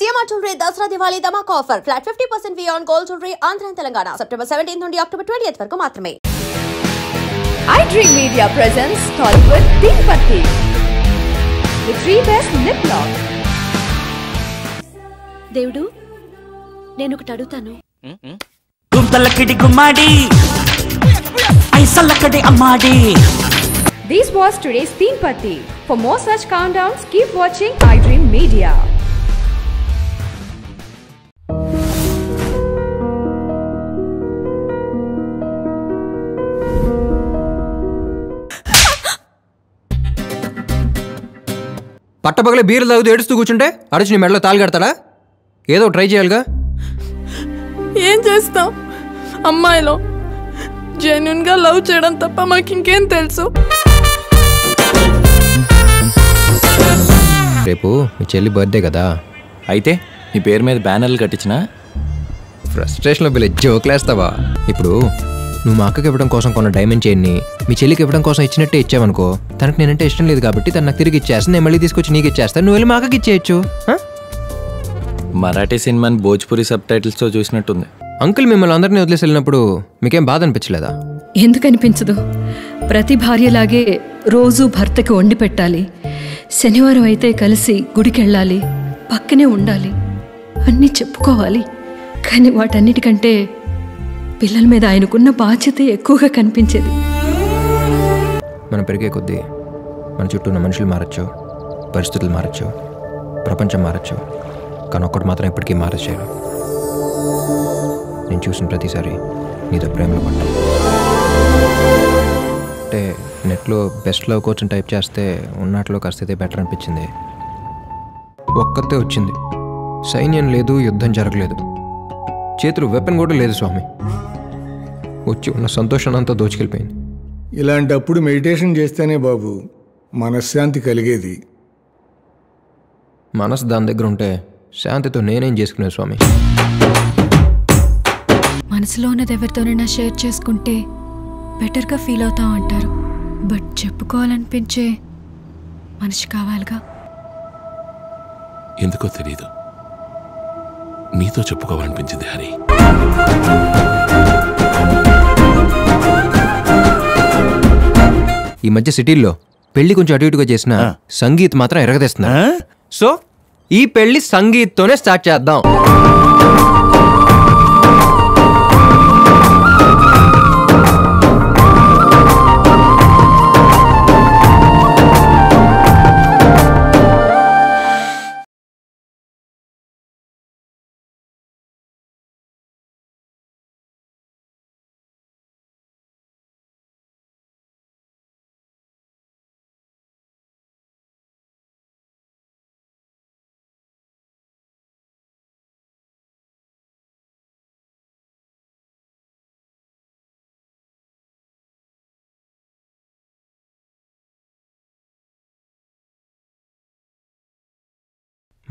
GMR Jewelry Dasra Diwali Dhamak offer. Flat 50% fee on gold jewelry. Andhra and Telangana. September 17th నుండి October 20th వరకు మాత్రమే. iDream Media presents Tollywood Teen Patti. The three best lip lock. దేవుడు నేను ఒకటి అడుగుతాను. గుంతలకిడి గుమ్మాడి ఐసలకడి అమ్మాడి. This was today's Teen Patti. For more such countdowns, keep watching iDream Media. పట్టపగలే బీర్లు తాగుతూ ఏడుస్తూ కూర్చుంటే అరచి నీ మెడలో తాళి కడతాడా? ఏదో ట్రై చేయాలిగా. ఏం చేస్తాం, అమ్మాయిలో జెన్యున్ గా లవ్ చేయడం తప్ప మాకు ఇంకేం తెలుసు. రేపు మీ చెల్లి బర్త్డే కదా, అయితే నీ పేరు మీద బ్యానర్లు కట్టించిన ఫ్రస్ట్రేషన్లో బిల్లు జోకులేస్తావా? ఇప్పుడు నువ్వు మా అక్కకి ఇవ్వడం కోసం కొన్న డైమండ్ చైన్ని మీ చెల్లికి ఇవ్వడం కోసం ఇచ్చినట్టే ఇచ్చావనుకో, తనకు నేనంటే ఇష్టం లేదు కాబట్టి తను నాకు తిరిగి ఇచ్చేస్తాను, నేను మళ్ళీ తీసుకొచ్చి నీకు ఇచ్చేస్తాను, నువ్వు వెళ్ళి మా అక్కకి ఇచ్చేయచ్చు. మరాఠీ సినిమాని భోజ్పురి సబ్ టైటిల్స్తో చూసినట్టుంది. అంకుల్ మిమ్మల్ని అందరినీ వదిలేసి వెళ్ళినప్పుడు మీకేం బాధ అనిపించలేదా? ఎందుకు అనిపించదు? ప్రతి భార్యలాగే రోజు భర్తకి వండి పెట్టాలి, శనివారం అయితే కలిసి గుడికి వెళ్ళాలి, పక్కనే ఉండాలి, అన్నీ చెప్పుకోవాలి. కానీ వాటన్నిటికంటే పిల్లల మీద ఆయనకున్న బాధ్యత ఎక్కువగా కనిపించేది. మనం పెరిగే కొద్దీ మన చుట్టూ ఉన్న మనుషులు మారచ్చు, పరిస్థితులు మారచ్చు, ప్రపంచం మారచ్చు, కానీ ఒక్కటి మాత్రం ఎప్పటికీ మారచ్చేయరు. నేను చూసిన ప్రతిసారి నీతో ప్రేమలో పడ్డా. అంటే నెట్లో బెస్ట్ లవ్ కోచ్ టైప్ చేస్తే ఉన్నట్లో కాస్త బెటర్ అనిపించింది. ఒక్కతే వచ్చింది, సైన్యం లేదు, యుద్ధం జరగలేదు, చేతులు వెపన్ కూడా లేదు స్వామి, వచ్చి ఉన్న సంతోషాన్ని అంతా దోచుకెళ్ళిపోయింది. ఇలాంటప్పుడు మెడిటేషన్ చేస్తేనే బాబు మనశ్శాంతి కలిగేది. మనసు దాని దగ్గర ఉంటే శాంతితో నేనేం చేసుకునే స్వామి. మనసులో ఉన్నది ఎవరితోనైనా షేర్ చేసుకుంటే బెటర్గా ఫీల్ అవుతాం అంటారు, బట్ చెప్పుకోవాలనిపించే మనిషి కావాలిగా. ఎందుకో తెలీదు, నీతో చెప్పుకోవాలనిపించింది హరి. ఈ మధ్య సిటీల్లో పెళ్లి కొంచెం అటు ఇటుగా చేసిన సంగీత్ మాత్రం ఎరగదీస్తున్నా. సో ఈ పెళ్లి సంగీత్తోనే స్టార్ట్ చేద్దాం.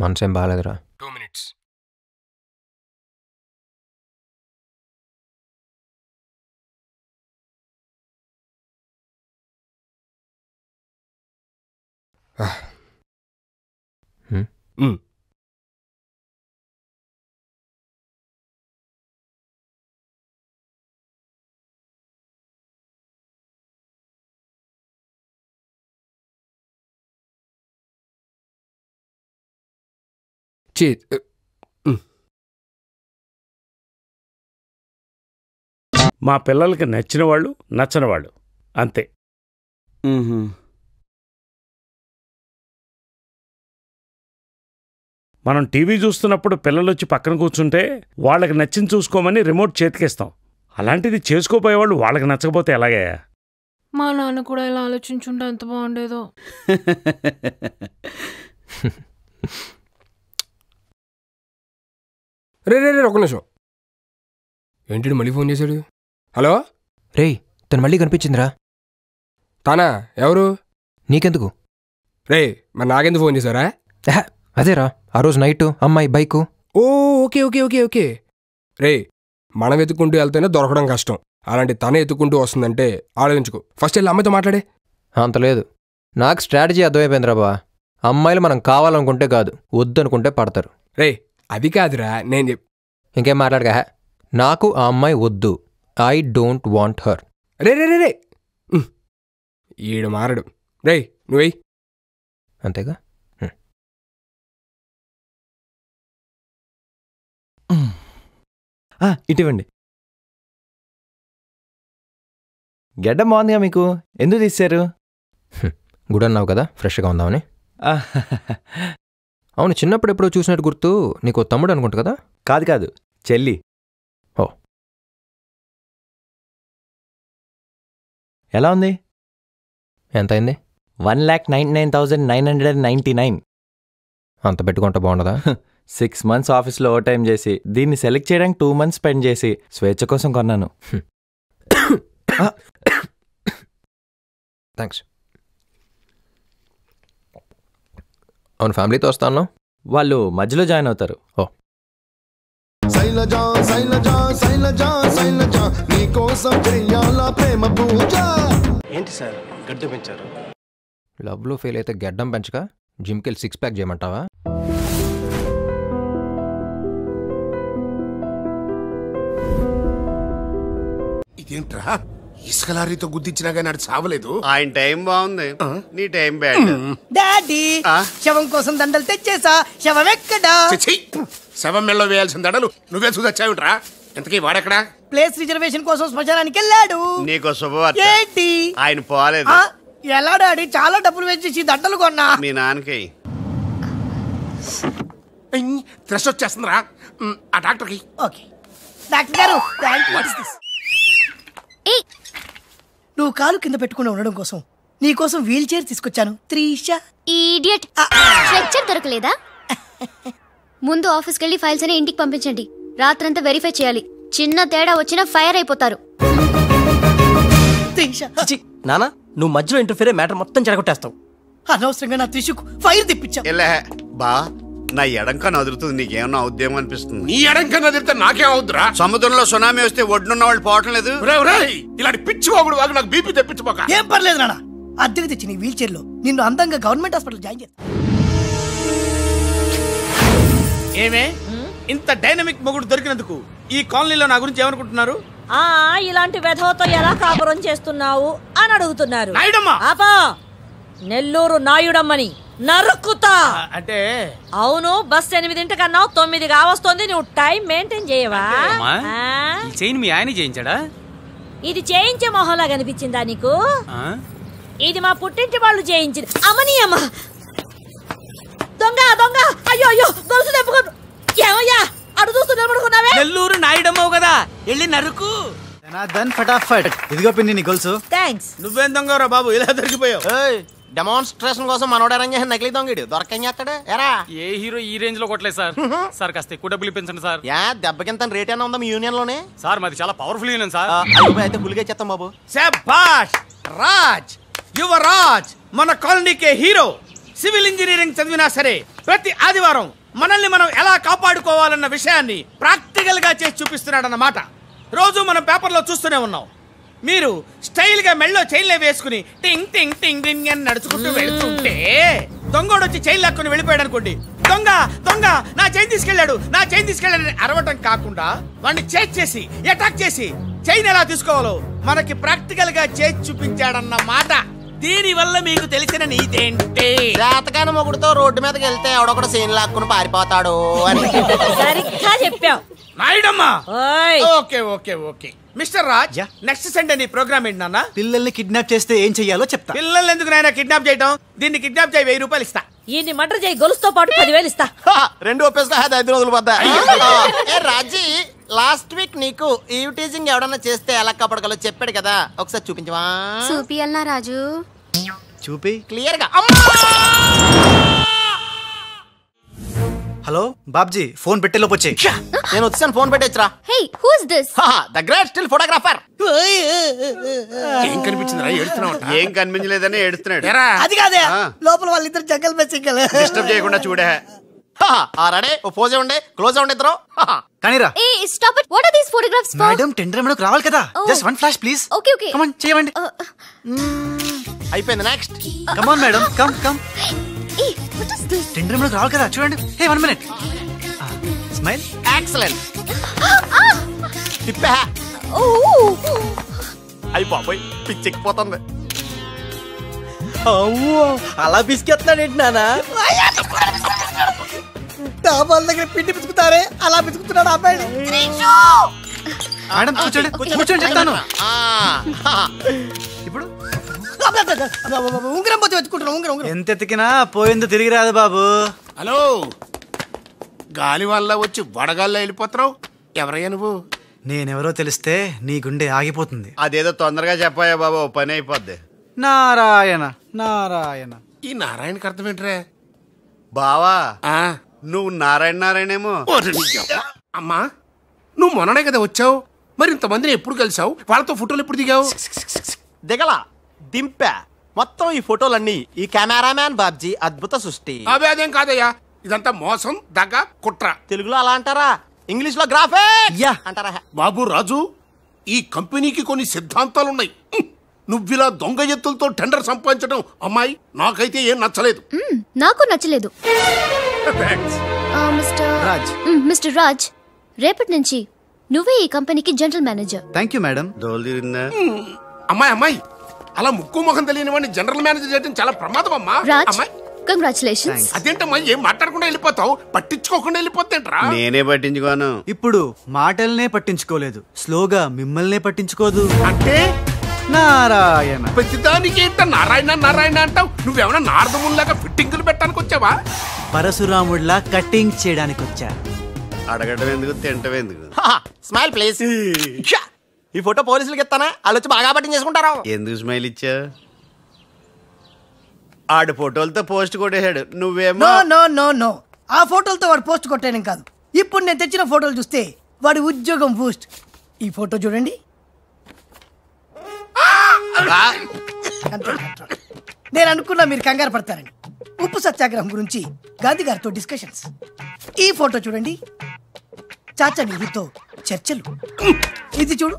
మనసేం బాగాలేదురా. 2 minutes. మా పిల్లలకి నచ్చిన వాళ్ళు నచ్చని వాళ్ళు అంతే. మనం టీవీ చూస్తున్నప్పుడు పిల్లలు వచ్చి పక్కన కూర్చుంటే వాళ్ళకి నచ్చింది చూసుకోమని రిమోట్ చేతికిస్తాం. అలాంటిది చేసుకోపోయేవాళ్ళు వాళ్ళకి నచ్చకపోతే ఎలాగే? మా నాన్న కూడా ఇలా ఆలోచించుంటే ఎంత బాగుండేదో. రే ఒక నిమిషం, ఏంటి మళ్ళీ ఫోన్ చేశాడు? హలో రేయ్, తను మళ్ళీ కనిపించిందిరా. తానా? ఎవరు? నీకెందుకు? రే మరి నాకెందుకు ఫోన్ చేశారా? అదేరా ఆ రోజు నైట్ అమ్మాయి బైకు. ఓ ఓకే ఓకే ఓకే ఓకే రే, మనం ఎత్తుకుంటూ వెళ్తేనే దొరకడం కష్టం, అలాంటి తనే ఎత్తుకుంటూ వస్తుందంటే ఆలోచించుకో. ఫస్ట్ వెళ్ళి అమ్మాయితో మాట్లాడే. అంత లేదు, నాకు స్ట్రాటజీ అర్థమైపోయిందిరా బా. అమ్మాయిలు మనం కావాలనుకుంటే కాదు, వద్దనుకుంటే పడతారు. రే అది కాదురా నేను ఇంకేం మాట్లాడగా. నాకు ఆ అమ్మాయి వద్దు. I don't want her. రే రే రే రే ఈడు మారడు. రే నువ్వెయ్. అంతేగా. ఇటువంటి గెడ్డం బాగుందిగా మీకు, ఎందుకు తీశారు? గుడ్ అన్నావు కదా, ఫ్రెష్గా ఉందామని. అవును, చిన్నప్పుడు ఎప్పుడో చూసినట్టు గుర్తు. నీకు తమ్ముడు అనుకుంటా కదా? కాదు కాదు, చెల్లి. ఓ, ఎలా ఉంది? ఎంత అయింది? 1,99,999. అంత పెట్టుకుంటే బాగుండదా? 6 months ఆఫీస్లో ఓవర్ టైం చేసి దీన్ని సెలెక్ట్ చేయడానికి 2 months స్పెండ్ చేసి స్వేచ్ఛ కోసం కొన్నాను. థ్యాంక్స్. అవును, ఫ్యామిలీతో వస్తాను. వాళ్ళు మధ్యలో జాయిన్ అవుతారు. ఓ, శైలజా శైలజా శైలజా శైలజా నీకోసం చెయ్యాలా ప్రేమ పూజ. ఏంటి సార్ గడ్డం పెంచారు? లవ్లో ఫెయిల్ అయితే గడ్డం పెంచక జిమ్కి వెళ్ళి 6 pack చేయమంటావా? ఇదేంట్రా ఇసుక లారీతో గుద్దించినా కానీ అటు సావలేదు. ఆయన టైం బాగుంది, నీ టైం బ్యాడ్. డాడీ శవం కోసం దండలు తెచ్చేసా. శవం ఎక్కడా? శవం మెల్లో వేయాల్సిన దండలు నువ్వే చూసొచ్చావుట్రా. ఇంతకీ వాడెక్కడా? ప్లేస్ రిజర్వేషన్ కోసం శ్మశానానికి వెళ్ళాడు. నీకో శుభవార్త. ఏంటి? ఆయన పోలేదు. ఎలా డాడీ? చాలా డబ్బులు వేసేసి దండలు కొన్నా. మీ నాన్నకి థ్రెష్ వచ్చేస్తుందిరా. ఆ డాక్టర్కి. ఓకే డాక్టర్ గారు, నువ్వు కాలు కింద పెట్టుకుని ఉండడం కోసం నీకోసం వీల్ చైర్ తీసుకొచ్చాను. త్రీషా ఈడియట్, స్ట్రెచ్చర్ దొరకలేదా? ముందు ఆఫీస్కి వెళ్ళి ఫైల్స్ అని ఇంటికి పంపించండి. రాత్రంతా వెరిఫై చేయాలి. చిన్న తేడా వచ్చినా ఫైర్ అయిపోతారు. నానా, నువ్వు మధ్యలో ఇంటర్ఫీర్ మ్యాటర్ మొత్తం చెడగొట్టేస్తావు. అనవసరంగా నా త్రిషుకు ఫైర్ తెప్పించావు. బా, నా ఎడంకా నదురుతుంది, నీకేమన్నా ఉద్యమం అనిపిస్తుంది? నీ ఎడంకా నదిరితే నాకేం అవుద్దురా? సముద్రంలో సునామీ వస్తే ఒడ్డున్న వాళ్ళు పోవటం లేదు. ఇలాంటి పిచ్చి వాగుడు వాగు నాకు బీపీ తెప్పించుకోక. ఏం పర్లేదు నాన్న, అద్దెకి తెచ్చి నీ వీల్ చైర్ లో నిన్ను అందంగా గవర్నమెంట్ హాస్పిటల్ జాయిన్ చేస్తా. ఏమే ఇంత డైనమిక్ మొగుడు దొరికినందుకు ఈ కాలనీలో నా గురించి ఏమనుకుంటున్నారు? ఇలాంటి వెధవతో ఎలా కాపురం చేస్తున్నావు అని అడుగుతున్నారు. నాయుడమ్మా, నెల్లూరు నాయుడమ్మని నరుక్కుతా. అంటే అవును, బస్ 8:00 9 కావస్తుంది. నువ్వు టైం మెయింటైన్ చేయవా? చైన్ మీ ఆయన చేయించాడా? ఇది చేయించే మొహంలా కనిపించిందా నీకు? ఇది మా పుట్టింటి వాళ్ళు చేయించింది. అమ్మని అమ్మ దొంగ దొంగ. అయ్యో అయ్యో, గొలుసు తెప్పుకోను. ఏమయ్యా అడు చూస్తూ నిలబడుకున్నావే? నెల్లూరు నాయుడమ్మవు కదా, వెళ్ళి నరుకు. ఫటాఫట్ ఇదిగో పిన్ని నీ గొలుసు. థ్యాంక్స్. నువ్వేం దొంగరా బాబు, ఇలా దొరికిపోయావు? డెమాన్స్ట్రేషన్ కోసం మనోడు అరేంజ్ చేసిన నకిలీ దొంగడు దొరకం చేస్తాడు. ఎరా ఏ హీరో ఈ రేంజ్ లో కొట్టలేదు సార్. సార్ కాస్త ఎక్కువ డబ్బులు ఇప్పించండి సార్. దెబ్బకింత రేట్ అయినా ఉందా మీ యూనియన్ లోనే? సార్ మాది చాలా పవర్ఫుల్ యూనియన్ సార్. అయితే గులిగా చేస్తాం బాబు. శభాష్ రాజ్, యువరాజ్, మన కాలనీకే హీరో. సివిల్ ఇంజనీరింగ్ చదివినా సరే ప్రతి ఆదివారం మనల్ని మనం ఎలా కాపాడుకోవాలన్న విషయాన్ని ప్రాక్టికల్ గా చేసి చూపిస్తున్నాడన్నమాట. రోజు మనం పేపర్లో చూస్తూనే ఉన్నాం. మీరు స్టైల్ గా మెళ్ళో చైన్లే వేసుకుని టింగ్ టింగ్ టింగ్ టింగ్ అని నడుచుకుంటూ వెళ్తుంటే దొంగోడు వచ్చి చైన్ లాక్కుని వెళ్ళిపోయాడు అనుకోండి. దొంగ దొంగ నా చైన్ తీసుకెళ్ళాడు, నా చైన్ తీసుకెళ్ళాడని అరవటం కాకుండా వాడిని చేజ్ చేసి అటాక్ చేసి చైన్ ఎలా తీసుకోవాలో మనకి ప్రాక్టికల్ గా చేసి చూపించాడన్న మాట. దీని వల్ల మీకు తెలిసిన నీతేంటే, జాతకాన మొగుడుతో రోడ్డు మీదకి వెళ్తే ఎవడొకడు సీన్ లాక్కుని పారిపోతాడు అని. సరిగ్గా చెప్పావు నాయుడమ్మా. Okay okay okay mister Raj, next Sunday నీ ప్రోగ్రామ్ ఏంటి నాన్న? పిల్లల్ని కిడ్నాప్ చేస్తే ఏం చెయ్యాలో చెప్తా. పిల్లల్ని ఎందుకు నాయన కిడ్నాప్ చేయటం? దీన్ని కిడ్నాప్ చేయి, 1000 రూపాయలు ఇస్తా. ఈయన్ని మర్డర్ చేయి, గొలుసుతో పాటు 10,000 ఇస్తా. 2 ఒప్పేసుకో, 5 రోజులు పడ్డా. రాజీ, లాస్ట్ వీక్ నీకు ఈవ్ టీజింగ్ ఎవడన్నా చేస్తే ఎలా కాపాడగలో చెప్పాడు కదా, ఒకసారి చూపించవా? చూపియల్నా రాజు? చూపి క్లియర్ గా. హలో బాబ్జీ, ఫోన్ పెట్టేలోపు వచ్చే. నేను వచ్చాను, ఫోన్ పెట్టేచ్చరా. Hey, who is this? The great still photographer. ఏం కనిపించిందిరా? ఏడుస్తున్నావు? ఏం కనిపించలేదని ఏడుస్తున్నాడు. అది కాదే, లోపల వాళ్ళిద్దరు జంగల్ మే సింగల్. డిస్టర్బ్ చేయకుండా చూడే. రెడీ, ఓ పోజే ఉండే, క్లోజ్ ఉండే ఇద్దరు. కానీరా. Hey stop it. What are these photographs for? Madam tender మనకు రావాలి కదా, just one flash please. Okay okay, come on చేయండి. అయిపోయింది, next. Come on madam, come come. Hey what is this? Tender మనకు రావాలి కదా, చూడండి. Hey 1 minute. స్మైల్. ఎక్సలెంట్. తిప్పా. అయ్యి బాబాయ్ పిచ్చెక్కిపోతుంది. అలా బిస్కెత్తాడేంటి నానా? డాబాల దగ్గర పిండి పిసుకుతారే అలా పిసుకుతున్నాడు అబ్బాయి. మేడం కూర్చోండి కూర్చోండి చెప్తాను. ఇప్పుడు ఉంగరం పోతే వెతుకుంటున్నా. ఉంగరం ఎంత ఎతికినా పోయిందో తిరిగి రాదు బాబు. హలో, గాలి వల్ల వచ్చి వడగాల్లో వెళ్ళిపోతున్నావు. ఎవరయ్యా నువ్వు? నేనెవరో తెలిస్తే నీ గుండె ఆగిపోతుంది. అదేదో తొందరగా చెప్పాయా బాబు, పని అయిపోద్ది. నారాయణ నారాయణ. ఈ నారాయణకి అర్థం ఏంట్రా? బావా నువ్వు నారాయణ నారాయణేమో. అమ్మా, నువ్వు మొన్ననే కదా వచ్చావు, మరి ఇంతమందిని ఎప్పుడు కలిసావు? వాళ్ళతో ఫోటోలు ఎప్పుడు దిగావు? దిగల దింపా. మొత్తం ఈ ఫోటోలన్నీ ఈ కెమెరామ్యాన్ బాబ్జీ అద్భుత సృష్టి. అవే అదేం కాదయ్యా, ఇదంతా మోసం, దగ్గ, కుట్ర. తెలుగులో అలా అంటారా? ఇంగ్లీష్ లో గ్రాఫే అంటారా? బాబు రాజు, ఈ కంపెనీకి కొన్ని సిద్ధాంతాలున్నాయి. నువ్విలా దొంగ ఎత్తులతో టెండర్ సంపాదించడం అమ్మాయి నాకైతే ఏం నచ్చలేదు. నాకు నచ్చలేదు. మిస్టర్ రాజ్, రేపటి నుంచి నువ్వే ఈ కంపెనీకి general manager. Thank you madam. అమ్మాయి అలా ముక్కు ముఖం తెలియని వాడిని జనరల్ మేనేజర్ చేయడం చాలా ప్రమాదం అమ్మా. రాజ్, కంగ్రాచులేషన్స్. అదేంటమ్మా, ఏం మాట్లాడకుండా వెళ్ళిపోతావు? పట్టించుకోకుండా వెళ్ళిపోతేంట్రా? నేనే పట్టించుకోను. ఇప్పుడు మాటల్నే పట్టించుకోలేదు, స్లోగా మిమ్మల్నే పట్టించుకోదు. అంటే నారాయణ. ప్రతిదానికి ఏంట నారాయణ నారాయణ అంటావు? నువ్వేమన్నా నారదముల్లాగా ఫిట్టింగులు పెట్టడానికి వచ్చావా? పరశురాముడిలా కటింగ్ చేయడానికి వచ్చా. అడగడం ఎందుకు, తింటం ఎందుకు? Smile please. ఈ ఫోటో పోలీసులకి ఇస్తానా? వాళ్ళు వచ్చి బాగా పట్టింగ్ చేసుకుంటారు. ఎందుకు స్మైల్ ఇచ్చా? ఆడు ఫోటోలతో పోస్ట్ కొట్టేశాడు, నువ్వేమో. నో నో నో నో, ఆ ఫోటోలతో వాడు పోస్ట్ కొట్టేయడం కాదు. ఇప్పుడు నేను తెచ్చిన ఫోటోలు చూస్తే వాడి ఉద్యోగం బూస్ట్. ఈ ఫోటో చూడండి. నేను అనుకున్నా మీరు కంగారు పడతారని. ఉప్పు సత్యాగ్రహం గురించి గాంధీ గారితో డిస్కషన్స్. ఈ ఫోటో చూడండి, చాచా నెహ్రూతో చర్చలు. ఇది చూడు,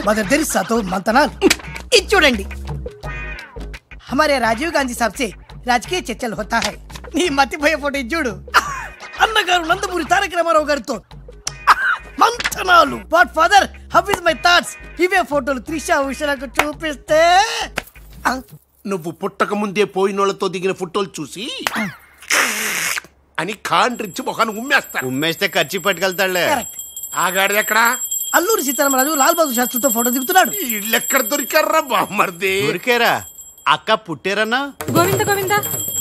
మదర్ తెరిసాతో మంతనాలు. ఇది చూడండి, हमारे राजीव गांधी साहब से राजकीय चर्चल होता है. నీ మతిపోయే ఫోటో ఇది చూడు, అన్నగారు నందమూరి తారక రామారావు గారితో మంతనాలు. What father, how is my thoughts. ఇవే ఫోటోలు త్రిషా ఉషలకు చూపిస్తే నువ్వు పుట్టక ముందే పోయినోళ్లతో దిగిన ఫోటోలు చూసి అని కాండ్రించి మొహాన్ని ఉమ్మేస్తా. ఉమ్మేస్తే ఖర్చు పట్టుకెళ్తాడులే. ఆగాడు ఎక్కడా? అల్లూరి సీతారామరాజు లాల్ బహదూర్ శాస్త్రితో ఫోటో దిగుతున్నాడు. వీళ్ళు ఎక్కడ దొరికారా బామ్మర్ది? దొరికారా? అక్క పుట్టారన్నా? గోవింద గోవింద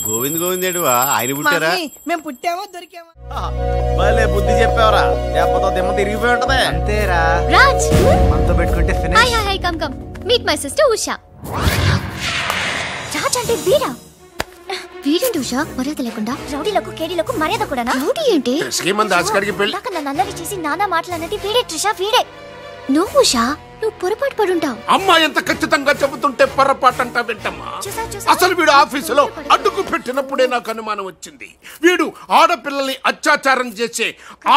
గోవింద్ గోవిందేడువా? ఆయన పుట్టారా? మేము పుట్టామో దొరికామో. భలే బుద్ధి చెప్పావరా, లేకపోతే దిమ్మ తిరిగిపోయి ఉంటది. అంతేరా, రాజ్ మనతో పెట్టుకుంటే finish. Hi hi, come come meet my sister Usha. Raj అంటే వీరా? వీరేంటి ఉషా మర్యాద లేకుండా? రౌడీలకు కేడీలకు మర్యాద కూడా. రౌడీ ఏంటి? నన్ను అల్లరి చేసి నానా మాటలన్నది వీడే ట్రిషా, వీడే. నువ్వు ఉషా, నువ్వు పొరపాటు పడుంటావు. అమ్మా ఎంత ఖచ్చితంగా చెబుతుంటే పొరపాటు అంటా వింటమ్మా. అసలు వీడు ఆఫీసులో అడ్డుకు పెట్టినప్పుడే నాకు అనుమానం వచ్చింది. వీడు ఆడపిల్లల్ని అత్యాచారం చేసే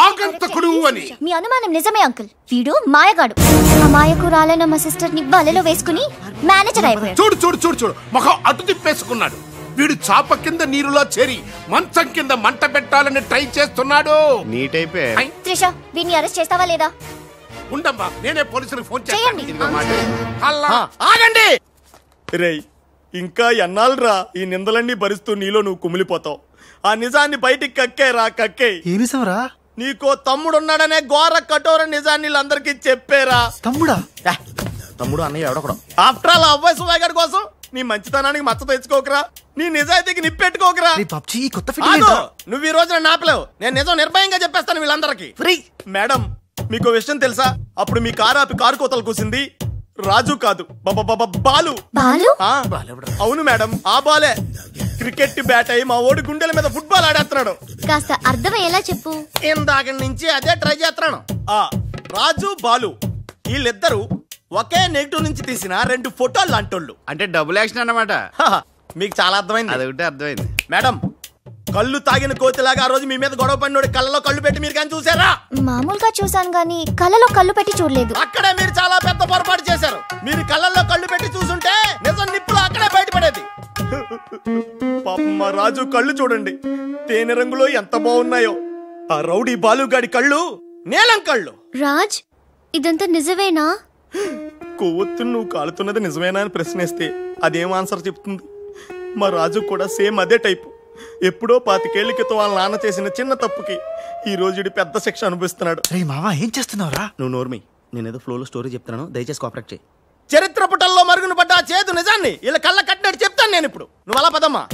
ఆగంతకుడు అని. మీ అనుమానం నిజమే అంకుల్. వీడు మాయగాడు. ఆ మాయకు రాలైన మా సిస్టర్ ని బలలో వేసుకుని మేనేజర్ అయిపోయాడు. చూడు చూడు చూడు చూడు, మొహం అటు తిప్పేసుకున్నాడు. వీడు చాప కింద నీరులో చేరి మంచం కింద మంట పెట్టాలని ట్రై చేస్తున్నాడు. నీట్ అయిపోయి. త్రిష, వీడిని అరెస్ట్ చేస్తావా లేదా? ఉండమ్మా, నేనే పోలీసులకు ఫోన్ చేయండి. ఆగండి రేయ్, ఇంకా ఎన్నాళ్ళరా ఈ నిందలన్నీ భరిస్తూ నీలో నువ్వు కుమిలిపోతావు. ఆ నిజాన్ని బయటికి కక్కేరా, కక్కే. ఏ నిజంరా? నీకో తమ్ముడున్నాడనే ఘోర కఠోర నిజాన్ని వీళ్ళందరికీ చెప్పేరా. తమ్ముడా? తమ్ముడు అన్నయ్య ఎవడొకడు. ఆఫ్టర్ ఆల్ అవ్వాయి సువాగడ్ కోసం నీ మంచితనానికి మచ్చ తెచ్చుకోకరా, నీ నిజాయితీకి నిప్పెట్టుకోకరా. నువ్వు ఈ రోజున నాపలేవు. నేను నిజం నిర్భయంగా చెప్పేస్తాను వీళ్ళందరికీ. ఫ్రీ. మేడం, మీకు విషయం తెలుసా? అప్పుడు మీ కారు ఆపి కారు కోతలు కూసింది రాజు కాదు, బాలు. అవును మేడం, ఆ బాలే క్రికెట్ బ్యాట్ అయి మా ఓడి గుండెల మీద ఫుట్బాల్ ఆడేస్తున్నాడు. కాస్త అర్థమయ్యేలా చెప్పు. ఇందాక నుంచి అదే ట్రై చేస్తున్నాను. రాజు బాలు వీళ్ళిద్దరూ ఒకే నెగిటివ్ నుంచి తీసిన 2 ఫోటోలు లాంటోళ్ళు. అంటే డబుల్ యాక్షన్ అన్నమాట. మీకు చాలా అర్థమైంది. అదొకటి అర్థమైంది. మేడం, కళ్ళు తాగిన కోతిలాగా ఆ రోజు మీ మీద గొడవ పడినోడి కళ్ళలో కళ్ళు పెట్టి మీరు కానీ చూసారా? మామూలుగా చూసాను గానీ కళ్ళలో కళ్ళు పెట్టి చూడలేదు. అక్కడే మీరు చాలా పెద్ద పొరపాటు చేశారు. మీరు కళ్ళల్లో కళ్ళు పెట్టి చూసుంటే నిజం నిప్పులు అక్కడే బయటపడేది. పాపం మా రాజు కళ్ళు చూడండి, తేనె రంగులో ఎంత బాగున్నాయో. ఆ రౌడీ బాలుగాడి కళ్ళు నేలం కళ్ళు. రాజ్, ఇదంతా నిజమేనా? కొవ్వొత్తు నువ్వు కాలుతున్నది నిజమేనా అని ప్రశ్నిస్తే అదేం ఆన్సర్ చెప్తుంది? మా రాజు కూడా సేమ్ అదే టైపు. ఎప్పుడో 25 ఏళ్ల క్రితం వాళ్ళ నాన్న చేసిన చిన్న తప్పుకి ఈ రోజు పెద్ద శిక్ష అనుభవిస్తున్నాడు. రే మావా, ఏం చేస్తున్నావురా? నువ్వు నోర్మి, నేనేదో ఫ్లోలో స్టోరీ చెప్తున్నాను, దయచేసి కోఆపరేట్ చేయి. చరిత్ర పుటల్లో మరుగున పడ్డ ఆ చేదు నిజాన్ని ఇలా కళ్ళ కట్టినట్టు చెప్తాను నేను ఇప్పుడు. నువ్వు అలా పదమ్మా.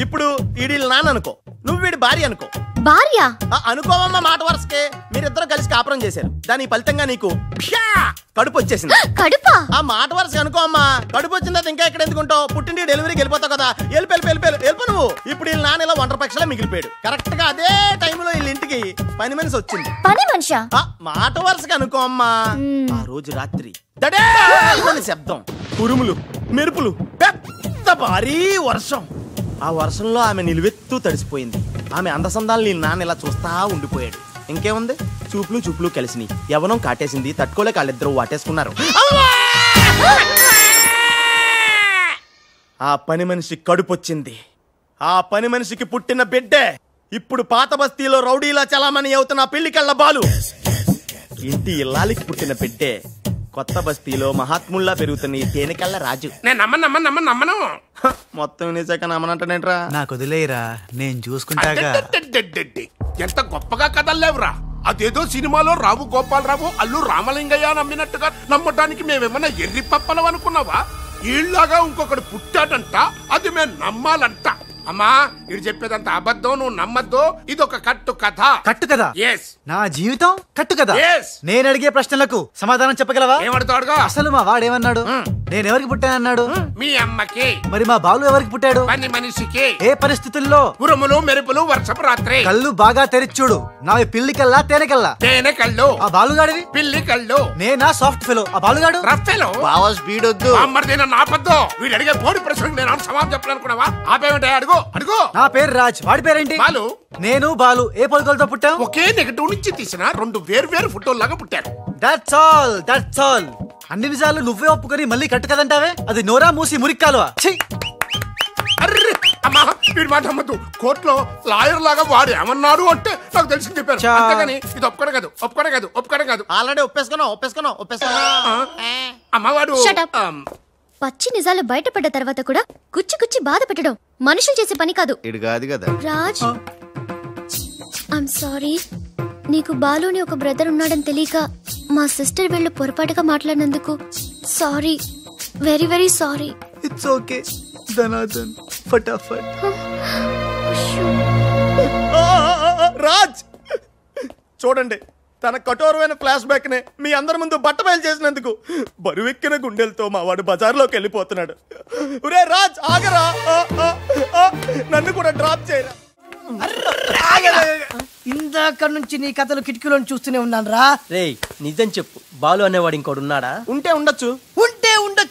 ఇప్పుడు వీడి నాన్న అనుకో, నువ్వు వీడి భార్య అనుకో. భార్య అనుకోవమ్మా, మాట వరుసకే మీరిద్దరు కలిసి కాపురం చేశారు. దాని ఫలితంగా నీకు కడుపు వచ్చేసింది. కడుపా? ఆ మాట వరుసగా అనుకో అమ్మా. కడుపు వచ్చిన తర్వాత ఇంకా ఎక్కడ ఎందుకుంటావు? పుట్టింటి డెలివరీకి వెళ్ళిపోతావు కదా. వెళ్ళిపో నువ్వు. ఇప్పుడు వీళ్ళ నాన్న ఇలా 1 పక్షలా మిగిలిపోయాడు. కరెక్ట్ గా అదే టైంలో వీళ్ళ ఇంటికి పని మనిషి వచ్చింది. పని మనిషా? మాట వరుసగా అనుకో అమ్మా. ఆ రోజు రాత్రి దడే శబ్దం, ఉరుములు, మెరుపులు, పెద్ద భారీ వర్షం. ఆ వర్షంలో ఆమె నిలువెత్తు తడిసిపోయింది. ఆమె అందసందాలు నీ నాన్న ఇలా చూస్తా ఉండిపోయాడు. ఇంకేముంది, చూపులు కలిసినాయి. యవనం కాటేసింది. తట్టుకోలేక వాళ్ళిద్దరూ వాటేసుకున్నారు. ఆ పని మనిషి కడుపొచ్చింది. ఆ పని మనిషికి పుట్టిన బిడ్డే ఇప్పుడు పాత బస్తీలో రౌడీలా చలామణి అవుతున్న పెళ్లికళ్ళ బాలు. ఇంటి ఇల్లాలికి పుట్టిన బిడ్డే కొత్త బస్తీలో మహాత్ముల్లా పెరుగుతున్న ఈ తేనెకళ్ళ రాజు. నేను నమ్మను. మొత్తం నిజాక నమ్మనంటేంట్రా? నాకు వదిలేయరా, నేను చూసుకుంటాగా. ఎంత గొప్పగా కథల్లేవురా. అదేదో సినిమాలో రావు గోపాలరావు అల్లు రామలింగయ్య నమ్మినట్టుగా నమ్మటానికి మేమేమన్నా ఎర్రి పప్పలం అనుకున్నావా? ఈళ్ళగా ఇంకొకడు పుట్టాడంట, అది మేము నమ్మాలంట. అమ్మా, ఇది చెప్పేదంత అబద్ధం, నువ్వు నమ్మద్దు. ఇదొక కట్టు కథ. కట్టు కదా? నా జీవితం కట్టు కదా. నేను అడిగే ప్రశ్నలకు సమాధానం చెప్పగలవా? ఏమడతాడుగా? అసలు మా వాడేమన్నాడు? నేను ఎవరికి పుట్టానన్నాడు? మీ అమ్మకి. మరి మా బాలు ఎవరికి పుట్టాడు? పని మనిషికి. ఏ పరిస్థితుల్లో? ఉరుములు మెరుపులు, వర్షపు రాత్రి. కళ్ళు బాగా తెరిచూడు. నావి పిల్లి కల్లా తేనె కల్లా? తేనె కళ్ళు. ఆ బాలుగాడివి? పిల్లి కళ్ళు. నేనా సాఫ్ట్ ఫెలో, ఆ బాలుగాడు రఫ్ ఫెలో. బావా స్పీడ్ వద్దు. అమ్మర్దైనా నాపద్దు. వీడు అడిగే బోడి ప్రశ్నకు నేను సమాధానం చెప్పాలనుకున్నావా? ఆపేమిటే? అడుగు. నా పేరు రాజ్, వాడి పేరేంటి? బాలు. నేను బాలు ఏ పొలకలతో పుట్టాం? ఒకే నెగటివ్ నుంచి తీసిన 2 వేర్వేరు ఫోటోల్లాగా పుట్టారు. That's all. అన్ని నిజాలు నువ్వే ఒప్పుకొని మళ్ళీ కట్టు కదంటావే? అది నోరా మూసి మురిక్కాలువా? అర్రే అమ్మా, వీడి మాట అమ్మద్దు. కోర్టులో లాయర్ లాగా వాడు ఏమన్నాడు అంటే నాకు తెలిసి చెప్పారు. అంతేగాని ఇది ఒప్పుకోవడం కాదు. ఆల్రెడీ ఒప్పేసుకున్నా. అమ్మవాడు పచ్చి నిజాలు బయటపడ్డ తర్వాత కూడా గుచ్చి బాధ పెట్టడం మనుషులు చేసే పని కాదు. ఇది కాదు కదా రాజ్, ఐమ్ సారీ. నీకు బాలుని ఒక బ్రదర్ ఉన్నాడని తెలియక మా సిస్టర్ వీళ్ళు పొరపాటుగా మాట్లాడినందుకు sorry, very very sorry. It's okay ధనాధన్, ఫటాఫట్. రాజ్ చూడండి, తన కఠోరమైన ఫ్లాష్ బ్యాక్ నే మీ అందరి ముందు బట్టబయలు చేసినందుకు బరువెక్కిన గుండెలతో మా వాడు బజార్లోకి వెళ్ళిపోతున్నాడు. ఒరే రాజ్, ఆగరా, నన్ను కూడా డ్రాప్ చేయరా. ఇందాక నుంచి నీ కథలు కిటికీలో చూస్తూనే ఉన్నాను రా. రేయ్, నిజం చెప్పు, బాలు అనేవాడు ఇంకోడు ఉన్నాడా? ఉంటే ఉండొచ్చు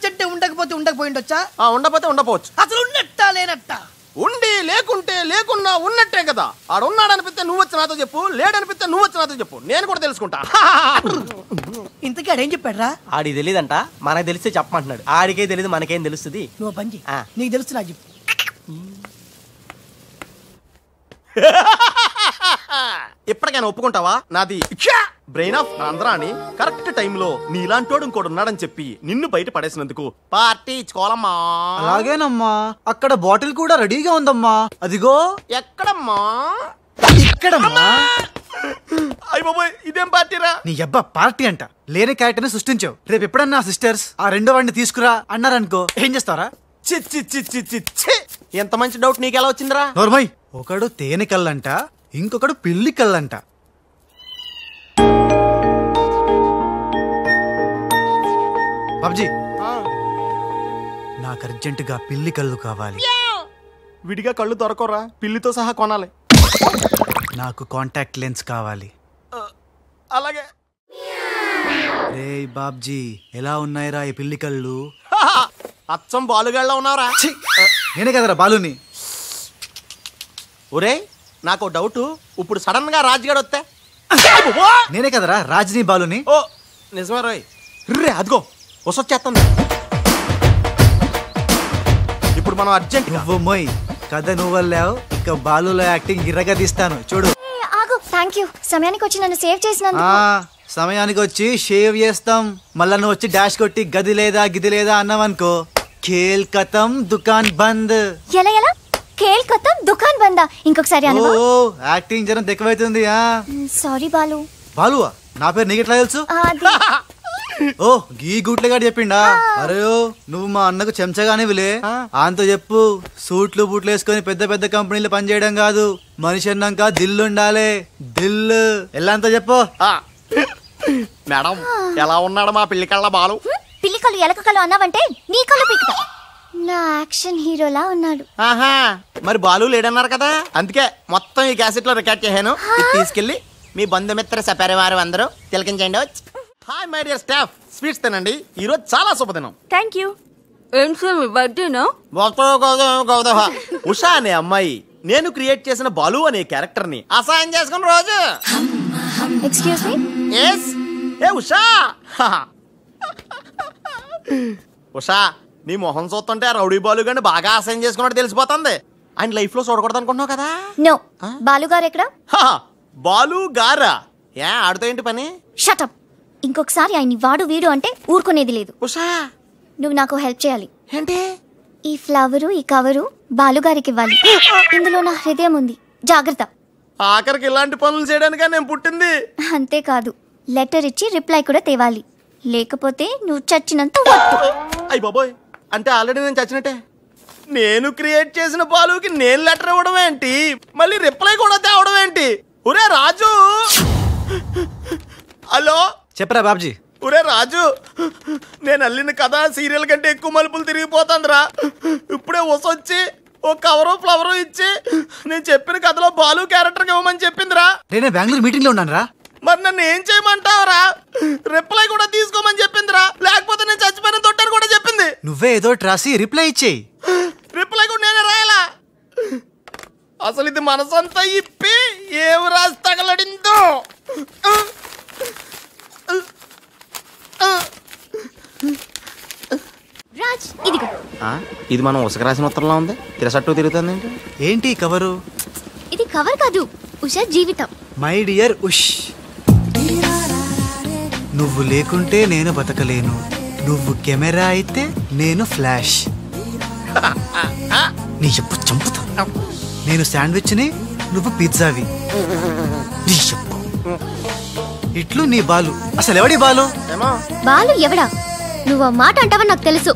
అంటే ఉండకపోతే ఉండకపోయి ఉండొచ్చా? ఉండపోతే ఉండపోవచ్చు. అసలు ఉన్నట్టా లేనట్టా? ఉండి లేకుంటే లేకున్నా ఉన్నట్టే కదా. ఆడున్నాడనిపిస్తే నువ్వు వచ్చి నాతో చెప్పు, లేడనిపిస్తే నువ్వు వచ్చి నాతో చెప్పు, నేను కూడా తెలుసుకుంటా. ఇంతకీ ఆడేం చెప్పాడు రా? ఆడికి తెలియదంట, మనకు తెలిస్తే చెప్పమంటున్నాడు. ఆడికే తెలియదు, మనకేం తెలుస్తుంది? నువ్వు పంచి నీకు తెలుసు నాకు చెప్పు. ఇప్పటికైనా ఒప్పుకుంటావా? నాది బ్రెయిన్ ఆఫ్ ఆంధ్రాని కరెక్ట్ టైంలో నీలాంటోడు ఇంకోడు ఉన్నాడని చెప్పి నిన్ను బయట పడేసినందుకు పార్టీ ఇచ్చుకోవాలమ్మా. అలాగేనమ్మా, అక్కడ బాటిల్ కూడా రెడీగా ఉందమ్మా. అదిగో. ఎక్కడమ్మా? ఇక్కడమ్మా. అయ్య బాబోయ్, ఇదేం పార్టీరా? నీ అబ్బా పార్టీ అంట. లేని క్యారెక్టర్ ని సృష్టించావు. రేపు ఎప్పుడన్నా సిస్టర్స్ ఆ రెండో వాడిని తీసుకురా అన్నారనుకో, ఏం చేస్తారా? ఎంత మంచి డౌట్ నీకెలా వచ్చిందిరా? నోర్మయ్, ఒకడు తేనె కళ్ళంట, ఇంకొకడు పిల్లి కళ్ళంట. బాబ్జీ, నాకు అర్జెంటుగా పిల్లి కళ్ళు కావాలి. విడిగా కళ్ళు దొరకరా, పిల్లితో సహా కొనాలి. నాకు కాంటాక్ట్ లెన్స్ కావాలి. అలాగే. రే బాబ్జీ, ఎలా ఉన్నాయిరా ఈ పిల్లి కళ్ళు? అచ్చం బాలుగాళ్ళ ఉన్నారా? నేనే కదరా బాలుని. ఒరే, నాకు డౌట్, ఇప్పుడు సడన్ గా రాజుగాడు వస్తే? నేనే కదరా రాజ్ని బాలుని. ఓ నిజమే రోయ్. రే అదిగో వసొచ్చేస్తుంది. ఇప్పుడు మనం అర్జెంట్ నువ్వు మొయ్ కథ నువ్వు వెళ్ళావు, ఇక బాలులో యాక్టింగ్ గిర్రగా తీస్తాను చూడు. థ్యాంక్ యూ సమయానికి వచ్చి నన్ను సేవ్ చేసినందుకు. సమయానికి వచ్చి షేవ్ చేస్తాం. మళ్ళా నువ్వు వచ్చి డాష్ కొట్టి గది లేదా గిది లేదా అన్నావనుకో ఖేల్ ఖతం దుకాన్ బంద్. ఎలా ఎలా ఖేల్ ఖతం దుకాన్ బందా? ఇంకొకసారి అనవా? ఓ యాక్టింగ్ జరం ఎక్కువైతుంది. సారీ బాలు. బాలువా? నా పేరు నీకు ఎట్లా తెలుసు? ఓ గీ గుట్లగాడు చెప్పిండా? అరే నువ్వు మా అన్నకు చెంచగానే విలే అంత చెప్పు. సూట్లు బూట్లు వేసుకొని పెద్ద పెద్ద కంపెనీలు పనిచేయడం కాదు, మనిషి అన్నాక దిల్లు ఉండాలి. దిల్లు ఎల్లంతా చెప్పు. మేడం ఎలా ఉన్నాడు మా పిల్లి కళ్ళ బాలు? పిల్లి కళ్ళు ఎలక కళ్ళు అన్నావంటే నీ కళ్ళు పీకుతా. నా యాక్షన్ హీరోలా ఉన్నాడు. ఆహా మరి బాలు లేడన్నారు కదా, అందుకే మొత్తం ఈ క్యాసెట్ లో రికార్డ్ చేశాను. ఇది తీసుకెళ్లి మీ బంధుమిత్ర సపరివారు అందరూ తిలకించండి. Hi my dear staff, sweets తినండి. ఈ రోజు చాలా శుభదినం. Thank you. ఏం సార్ మీ బర్త్డేనా? ఉషా అనే అమ్మాయి నేను క్రియేట్ చేసిన బాలు అనే క్యారెక్టర్ ని అసహాయం చేసుకున్న రోజు. Excuse me. yes ఏ ఉషా. ఉషా నీ మొహం చూస్తుంటే రౌడీ బాలు గాని బాగా అసహాయం చేసుకున్నట్టు తెలిసిపోతుంది. ఆయన లైఫ్ లో చూడకూడదు అనుకుంటున్నావు కదా? నో. బాలు గారు ఎక్కడ? బాలు గారా? ఏ ఆడుతో ఏంటి పని? షటప్. ఇంకొకసారి ఆయన్ని వాడు వీడు అంటే ఊరుకునేది లేదు. ఉషా నువ్వు నాకు హెల్ప్ చేయాలి. ఏంటి? ఈ ఫ్లవరు ఈ కవరు బాలుగారికి ఇవ్వాలి. ఇందులో నా హృదయం ఉంది, జాగ్రత్త. ఆఖరికి ఇలాంటి పనులు చేయడానికే నేను పుట్టింది. అంతేకాదు లెటర్ ఇచ్చి రిప్లై కూడా తేవాలి, లేకపోతే నువ్వు చచ్చినంత. అయ్య బాబోయ్, అంటే ఆల్రెడీ నేను చచ్చినట్టే. నేను క్రియేట్ చేసిన బాలుకి నేను లెటర్ ఇవ్వడం ఏంటి, మళ్ళీ రిప్లై కూడా తేవడం ఏంటి? ఒరే రాజు. హలో చెప్పరా బాబ్జీ. ఒరే రాజు, నేను అల్లిన కథ సీరియల్ కంటే ఎక్కువ మలుపులు తిరిగిపోతుందిరా. ఇప్పుడే వసొచ్చి ఓ కవరు ఫ్లవరు ఇచ్చి నేను చెప్పిన కథలో బాలు క్యారెక్టర్ ఇవ్వమని చెప్పిందిరా. నేను బెంగళూరు మీటింగ్ లో ఉన్నాను రా. మరి నన్ను ఏం చేయమంటావరా? రిప్లై కూడా తీసుకోమని చెప్పిందిరా, లేకపోతే నేను చచ్చిపోయిన తొట్టని కూడా చెప్పింది. నువ్వే ఏదో రాసి రిప్లై ఇచ్చేయి. రిప్లై కూడా నేనే రాయాలా? అసలు ఇది మనసంతా ఇప్పి ఏం రాసి తగలడిందో. రాజ్ ఇదిగో. ఇది మనం ఉసక రాసిన ఉత్తరంలో ఉంది, తిరసట్టు తిరుగుతుంది. ఏంటి కవరు? ఇది కవర్ కాదు, ఉషా జీవితం. మై డియర్ ఉష్, నువ్వు లేకుంటే నేను బతకలేను. నువ్వు కెమెరా అయితే నేను ఫ్లాష్. నీ చెప్పు చంపుతా. నేను శాండ్విచ్ని, నువ్వు పిజ్జావి. నీ చెప్పు. ఇట్లు నీ బాలు. అసలు ఎవడి బాలు? బాలు ఎవడా? నువ్వు ఆ మాట అంటావని నాకు తెలుసు.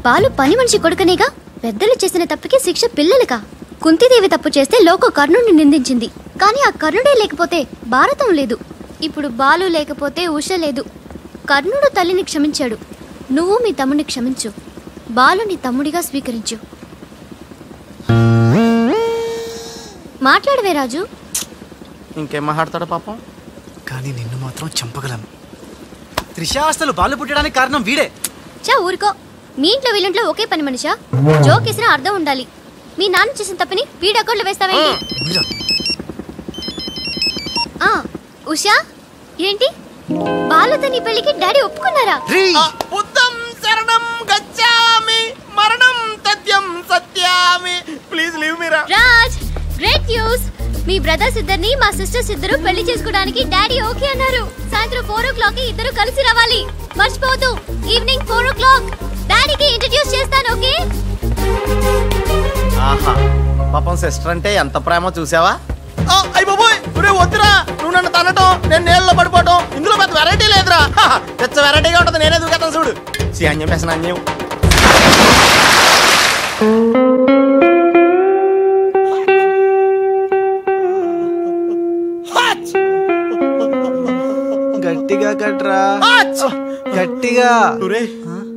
బాలు పని మనిషి కొడుకనేగా. పెద్దలు చేసిన తప్పుకి శిక్ష పిల్లలకా? కుంతిదేవి తప్పు చేస్తే లోకం కర్ణుడిని నిందించింది, కానీ ఆ కర్ణుడే లేకపోతే భారతం లేదు. ఇప్పుడు బాలు లేకపోతే ఉష లేదు. కర్ణుడు తల్లిని క్షమించాడు, నువ్వు మీ తమ్ముడిని క్షమించు. బాలుని తమ్ముడిగా స్వీకరించు. మాట్లాడవే రాజు. ఇంకేం మాట్లాడతాడు పాపం. కానీ నిన్ను మాత్రం చంపగలను. త్రిష అసలు బాలు పుట్టడానికి కారణం వీడే. చా ఊరుకో. మీ ఇంట్లో వీళ్ళింట్లో ఒకే పని మనిషా? జోక్ వేసినా అర్థం ఉండాలి. మీ నాన్న చేసిన తప్పని వీడి అకౌంట్లో వేస్తావేంటి? ఉషా ఏంటి? బాలుతో నీ పెళ్లికి డాడీ ఒప్పుకున్నారా? బుద్ధం శరణం గచ్చామి, మరణం తథ్యం సత్యామి. ప్లీజ్ లీవ్ మీ రా. Raj, great news. మీ బ్రదర్స్ ఇద్దరిని మా సిస్టర్స్ ఇద్దరు పెళ్లి చేసుకోవడానికి డాడీ ఓకే అన్నారు. సాయంత్రం 4 o'clock కి ఇద్దరు కలిసి రావాలి. మర్చిపోవద్దు. ఈవినింగ్ 4 o'clock డాడీకి ఇంట్రడ్యూస్ చేస్తాను. ఓకే? ఆహా, పాపం సిస్టర్ అంటే ఎంత ప్రేమో చూసావా? అయ్య బాబోయ్, ఒరే వద్దురా. నువ్వు నన్ను తనటం, నేను నీళ్ళలో పడిపోవటం, ఇందులో పెద్ద వెరైటీ లేదురా. పెద్ద వెరైటీగా ఉంటుంది. నేనే దూకేస్తాను చూడు. అన్యం పేసిన అన్యం. గట్టిగా కట్రా, గట్టిగా.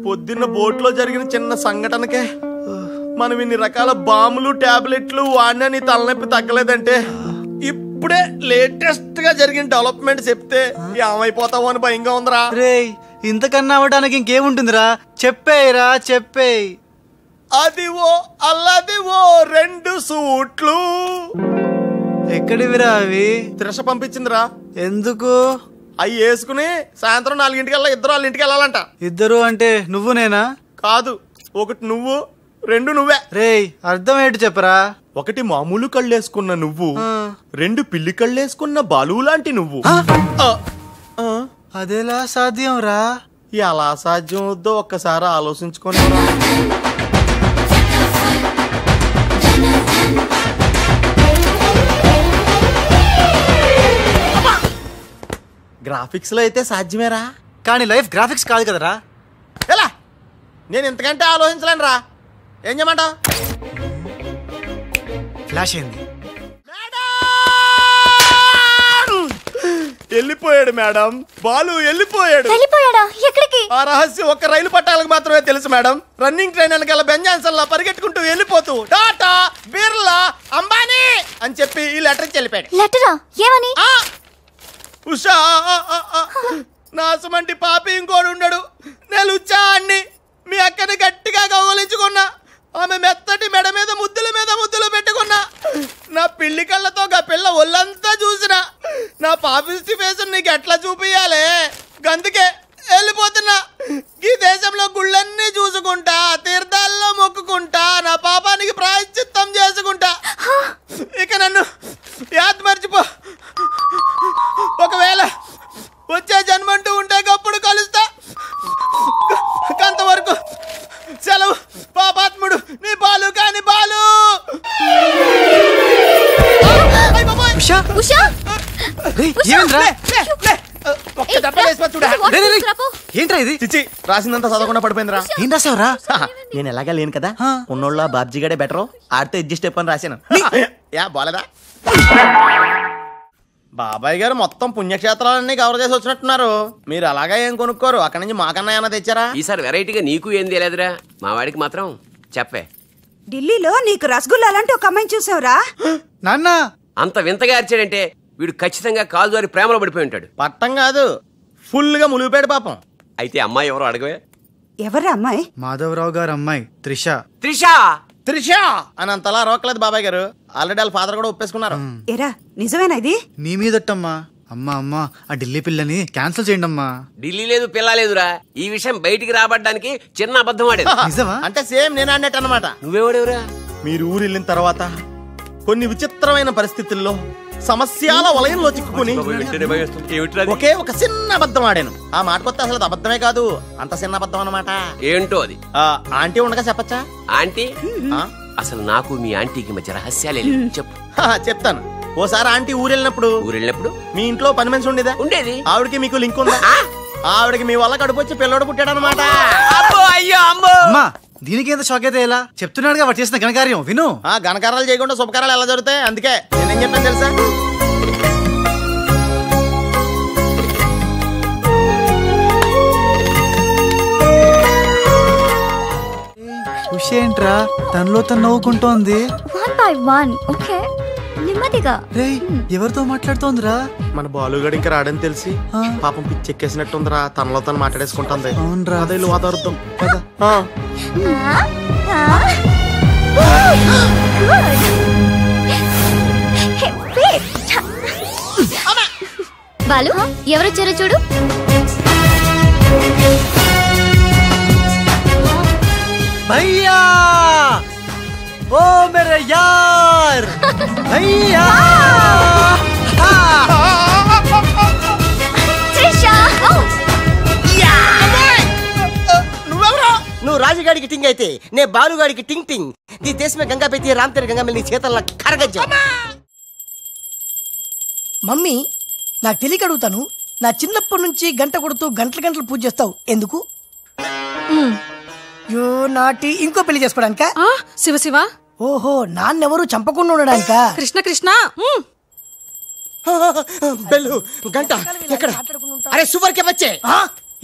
పొద్దున్న బోట్లో జరిగిన చిన్న సంఘటనకే మనం ఇన్ని రకాల బాంబులు టాబ్లెట్లు వాడినా నీ తలనొప్పి తగ్గలేదంటే, ఇప్పుడే లేటెస్ట్ గా జరిగిన డెవలప్మెంట్ చెప్తే ఏమైపోతావో అని భయంగా ఉందిరా. రేయ్, ఇంతకన్నా అవ్వడానికి ఇంకేముంటుందిరా? చెప్పేయరా, చెప్పేయ్. అదివో అల్లదివో 2 సూట్లు. ఎక్కడివిరా అవి? త్రిష పంపించిందిరా. ఎందుకు? అవి వేసుకుని సాయంత్రం 4 ఇద్దరు వాళ్ళ ఇంటికి వెళ్ళాలంట. ఇద్దరు అంటే నువ్వు నేనా? కాదు, 1 నువ్వు 2 నువ్వే. రేయ్, అర్థం ఏంటి చెప్పరా? ఒకటి మామూలు కళ్ళేసుకున్న నువ్వు, రెండు పిల్లి కళ్ళేసుకున్న బాలు లాంటి నువ్వు. అదేలా సాధ్యం రా? ఎలా సాధ్యం వద్దో ఒక్కసారి ఆలోచించుకొని. గ్రాఫిక్స్ లో అయితే సాధ్యమేరా, కానీ లైఫ్ గ్రాఫిక్స్ కాదు కదరా. ఎలా? నేను ఇంతకంటే ఆలోచించలేను రా. ఏం చేయమంటావు? ఫ్లాష్ అయింది. వెళ్ళిపోయాడు మేడం, బాలు వెళ్ళిపోయాడు. వెళ్ళిపోయాడా? ఎక్కడికి? ఆ రహస్యం ఒక్క రైలు పట్టాలకు మాత్రమే తెలుసు మేడం. రన్నింగ్ ట్రైన్ వెనకాల బెంజాన్సన్ లా పరిగెట్టుకుంటూ వెళ్ళిపోతూ టాటా, బిర్లా, అంబానీ అని చెప్పి ఈ లెటర్ ఇచ్చి వెళ్ళిపోయాడు. లెటరా? ఏమని? ఉషా, నాసుమంటి పాపి ఇంకోడు ఉండడు. నేను ఉచ్చాన్ని మీ అక్కని గట్టిగా కౌగలించుకున్నా. ఆమె మెత్తటి మెడ మీద ముద్దులు పెట్టుకున్నా. నా పిల్లి కళ్ళతో గా పిల్ల ఒళ్ళంతా చూసిన. నా పాపిస్టి ఫేస్ నీకు ఎట్లా చూపియాలే? గందుకే వెళ్ళిపోతున్నా. ఈ దేశంలో గుళ్ళన్నీ చూసుకుంటా, తీర్థాల్లో మొక్కుకుంటా, నా పాపానికి ప్రాయశ్చిత్తం చేసుకుంటా. ఇక నన్ను యాద్ మర్చిపో. ఒకవేళ వచ్చే జన్మంటూ ఉంటే అప్పుడు కలుస్తా. అంతవరకు సెలవు. పాపాత్ముడు నీ బాలు కాని బాలు. ఏంట్రా ఇది? చిచి, రాసిందంతా చదవకుండా పడిపోయిందిరా. ఏం రాసావురా? నేను ఎలాగా లేను కదా, ఉన్నోళ్ళ బాబ్జీగాడే బెటరు, ఆడితే అడ్జస్ట్ అయిపోయి రాశాను. యా బాలేదా? బాబాయ్ గారు మొత్తం పుణ్యక్షేత్రాలన్నీ కవర్ చేసి వచ్చినట్టున్నారు. మీరు అలాగా ఏం కొనుక్కోరు? అక్కడి నుంచి మాకన్నా ఏమైనా తెచ్చారా? ఈసారి వెరైటీగా నీకు ఏం తెలియదురా, మా వాడికి మాత్రం చెప్పే. ఢిల్లీలో నీకు రసగుల్లా లాంటి ఒక అమ్మాయిని చూసావురా? నాన్న అంత వింతగా అరిచాడంటే వీడు ఖచ్చితంగా కాలు జారి ప్రేమలో పడిపోయి ఉంటాడు. పట్టం కాదు, ఫుల్ గా ములిగిపోయాడు పాపం. అయితే అమ్మాయి ఎవరో అడగవే. ఎవరా అమ్మాయి? మాధవరావు గారు అమ్మాయి త్రిష. త్రిష త్రిష అని అంతలా రోకలేదు బాబాయ్ గారు. ఆల్రెడీ వాళ్ళ ఫాదర్ కూడా ఒప్పేసుకున్నారు. ఎరా నిజమేనా ఇది? నీ మీదట్టమ్మా. అమ్మా అమ్మా, ఆ ఢిల్లీ పిల్లని క్యాన్సిల్ చేయండి అమ్మా. ఢిల్లీ లేదు పిల్ల లేదురా. ఈ విషయం బయటికి రాబడ్డానికి చిన్న అబద్ధం ఆడేది. నిజమా? అంటే సేమ్ నేను అన్నట్టు అన్నమాట. నువ్వెవడెవరా? మీరు ఊరు వెళ్ళిన తర్వాత కొన్ని విచిత్రమైన పరిస్థితుల్లో సమస్యల వలయంలో చిక్కుకుని ఒకే ఒక చిన్న అబద్ధం ఆడాను. ఆ మాట కొత్త అసలు అబద్ధమే కాదు, అంత చిన్న అబద్ధం అన్నమాట. ఏంటో అది? ఆంటీ ఉండగా చెప్పచ్చా? ఆంటీ? అసలు నాకు మీ ఆంటీకి మధ్య రహస్యాలే చెప్పు. చెప్తాను. ఓసారి ఆంటీ ఊరెళ్ళినప్పుడు మీ ఇంట్లో పని మనిషి ఉండేది. ఆవిడకి మీకు లింక్ ఉందా? ఆవిడకి మీ వల్ల కడుపు వచ్చి పిల్లడు పుట్టాడు అనమాట. అమ్మా, దీనికి ఎంత షాక్ అయితే ఎలా? చెప్తున్నాడుగా వాడు చేసిన ఘనకార్యం విను. ఘనకారాలు చేయకుండా శుభకారాలు ఎలా జరుగుతాయి? అందుకే నేనేం చెప్పాను తెలుసా? ఏంట్రా తనలో తను నవ్వుకుంటోంది. One by one. ఓకే, నెమ్మదిగా. రేయ్, ఎవరితో మాట్లాడుతోందిరా? మన బాలుగాడు ఇంకా రాడని తెలిసి పాపం పిచ్చెక్కేసినట్టుందిరా. తనలో తను మాట్లాడేసుకుంటుంది. అవునరా, అదే వాతావరణం. బాలు, ఎవరొచ్చారో చూడు. భయ్యా, ఓ మేరే యార్ భయ్యా. నువ్వు రాజుగాడికి టింగ్ అయితే నే బాలుగాడికి టింగ్ టింగ్. నీ దేశమే గంగా పెట్టి రామ్ తెర గంగా నీ చేతల్లో కరగజ్జా. మమ్మీ, నాకు తెలియక అడుగుతాను, నా చిన్నప్పటి నుంచి గంట కొడుతూ గంటలు పూజ చేస్తావు ఎందుకు? యో నాటి ఇంకో పెళ్లి చేసుకోవడానిక? శివ శివ. ఓహో, నాన్నెవరు చంపకుండా ఉండడానిక? కృష్ణ కృష్ణ. బెల్లు గంట ఎక్కడ? అరే సువర్కే బచ్చే.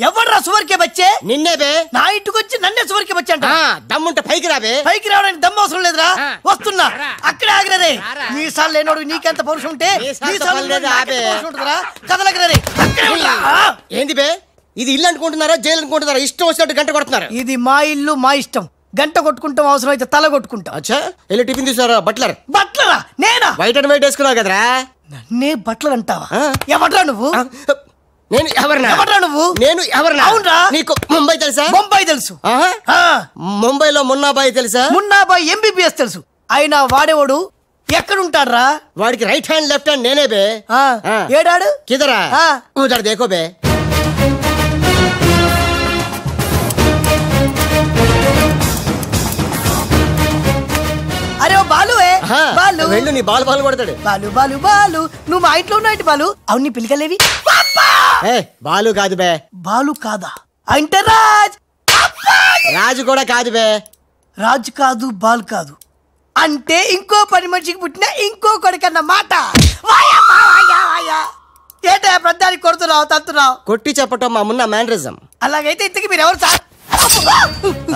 ఎవడ్రా సువర్కే బచ్చే? నిన్నే బే. నా ఇంటికి వచ్చి నన్నే సువర్కే బచ్చే అంట. దమ్ముంటే పైకి రాబే. పైకి రావడానికి దమ్ము అవసరం లేదురా, వస్తున్నా. అక్కడే ఆగిరే. మీసాలు లేనోడు నీకెంత పౌరుషం ఉంటే కదలగరే. ఏంది బే, ఇది ఇల్లు అనుకుంటున్నారా జైలు అనుకుంటున్నారా? ఇష్టం వచ్చినట్టు గంట కొడుతున్నారు. ఇది మా ఇల్లు, మా ఇష్టం. గంట కొట్టుకుంటాం, అవసరం అయితే తల కొట్టుకుంటాం. అచ్చా, వెళ్ళి టిఫిన్ తీసారా? బట్లర్. బట్లరా? నేనా? వైట్ అండ్ వైట్ వేసుకున్నావు కదరా. నన్నే బట్లర్ అంటావా? ఎవడ్రా నువ్వు? నేను ఎవరినా? ఎవడ్రా నువ్వు? నేను ఎవరినా? అవునరా? నీకు ముంబై తెలుసా? ముంబై తెలుసు. ముంబైలో మున్నాబాయి తెలుసా? మున్నాబాయి ఎంబీబీఎస్ తెలుసు. అయినా వాడేవాడు ఎక్కడుంటాడ్రా? వాడికి రైట్ హ్యాండ్ లెఫ్ట్ హ్యాండ్ నేనే బే. ఏడాడు కిదరా ఉదర దేకో బే. అరే ఓ బాలు బాలు వెళ్ళు, నీ బాలు బాలు కొడతాడు. బాలు బాలు బాలు నువ్వు మా ఇంట్లో ఉన్నాయంటి బాలు. అవును నీ పిలికలేవి? బాలు కాదు బే. బాలు కాదా? అంటే రాజ్. రాజు కూడా కాదు బే. రాజు కాదు, బాలు కాదు అంటే ఇంకో పని మనిషికి పుట్టిన ఇంకో కొడుకన్న మాట. ఏటా ప్రధానికి కొడుతున్నావు, తంతున్నావు? కొట్టి చెప్పటం మా మున్న మేనరిజం. అలాగైతే ఇంతకి మీరు ఎవరు సార్?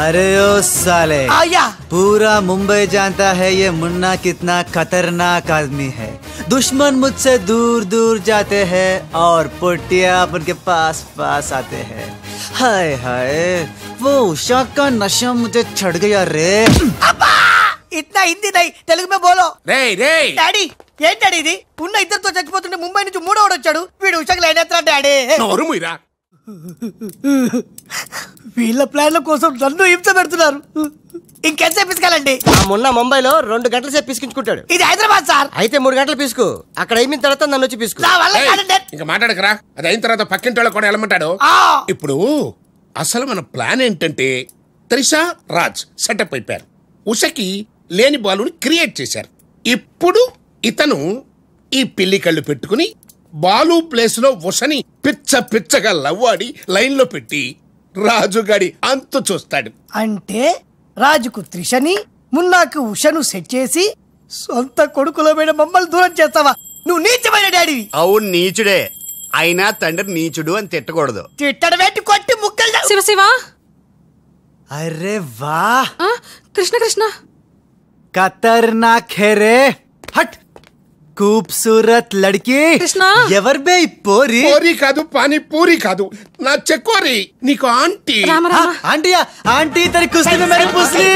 अरे ओ साले आया पूरा मुंबई जानता है ये मुन्ना कितना खतरनाक आदमी है। दुश्मन मुझसे दूर दूर जाते हैं और पुटिया उनके पास पास आते हैं। हाय हाय वो उषा का नशा मुझे चढ़ गया रे। इतना हिंदी नहीं, तेलुगु में बोलो। రే రే డాడీ ఏంటి డాడీ ఇది? ఉన్న ఇద్దరితో చచ్చిపోతుంటే ముంబై నుంచి మూడోడు వచ్చాడు. వీడు ఉషకు లైన్ ఎత్తా డాడీ. నోరు మూయరా. వీళ్ళ ప్లాన్ల కోసం నన్ను హింస పెడుతున్నారు. ఇంకెంతసేపు పిసుకాలండి? మొన్న ముంబైలో 2 గంటల సేపు పిసుకించుకుంటాడు. ఇది హైదరాబాద్ సార్. అయితే 3 గంటలు పిసుకు. అక్కడ అయిన తర్వాత నన్ను వచ్చి పిసుకు. ఇంకా మాట్లాడకరా. అది అయిన తర్వాత పక్కింటి వాళ్ళు కూడా వెళ్ళమంటాడు. ఇప్పుడు అసలు మన ప్లాన్ ఏంటంటే త్రిషా రాజ్ సెటప్ అయిపోయారు. ఉషకి లేని బాలుని క్రియేట్ చేశారు. ఇప్పుడు ఇతను ఈ పిల్లి కళ్ళు పెట్టుకుని బాలు ప్లేస్ లో ఉషని పిచ్చ పిచ్చగా లవ్వాడి లైన్ లో పెట్టి రాజుగాడి అంతు చూస్తాడు. అంటే రాజుకు త్రిషని, మున్నాకు ఉషను సెట్ చేసి సొంత కొడుకులో మీద మమ్మల్ని దూరం చేస్తావా? నువ్వు నీచమైన డాడీ. అవును నీచుడే, అయినా తండ్రి నీచుడు అని తిట్టకూడదు. తిట్టడం పెట్టి కొట్టి ముక్కలు. శివ శివ. अरे वाह కృష్ణ కృష్ణ खतरनाक है रे. हट खूबसूरत लड़की. కృష్ణ ఎవర్ బే పోరి? పోరి కాదు, పానీ పూరి కాదు, నా చెక్కోరి. నీకు ఆంటీ. आंटिया आंटी तेरी कुश्ती में मेरी पुसली.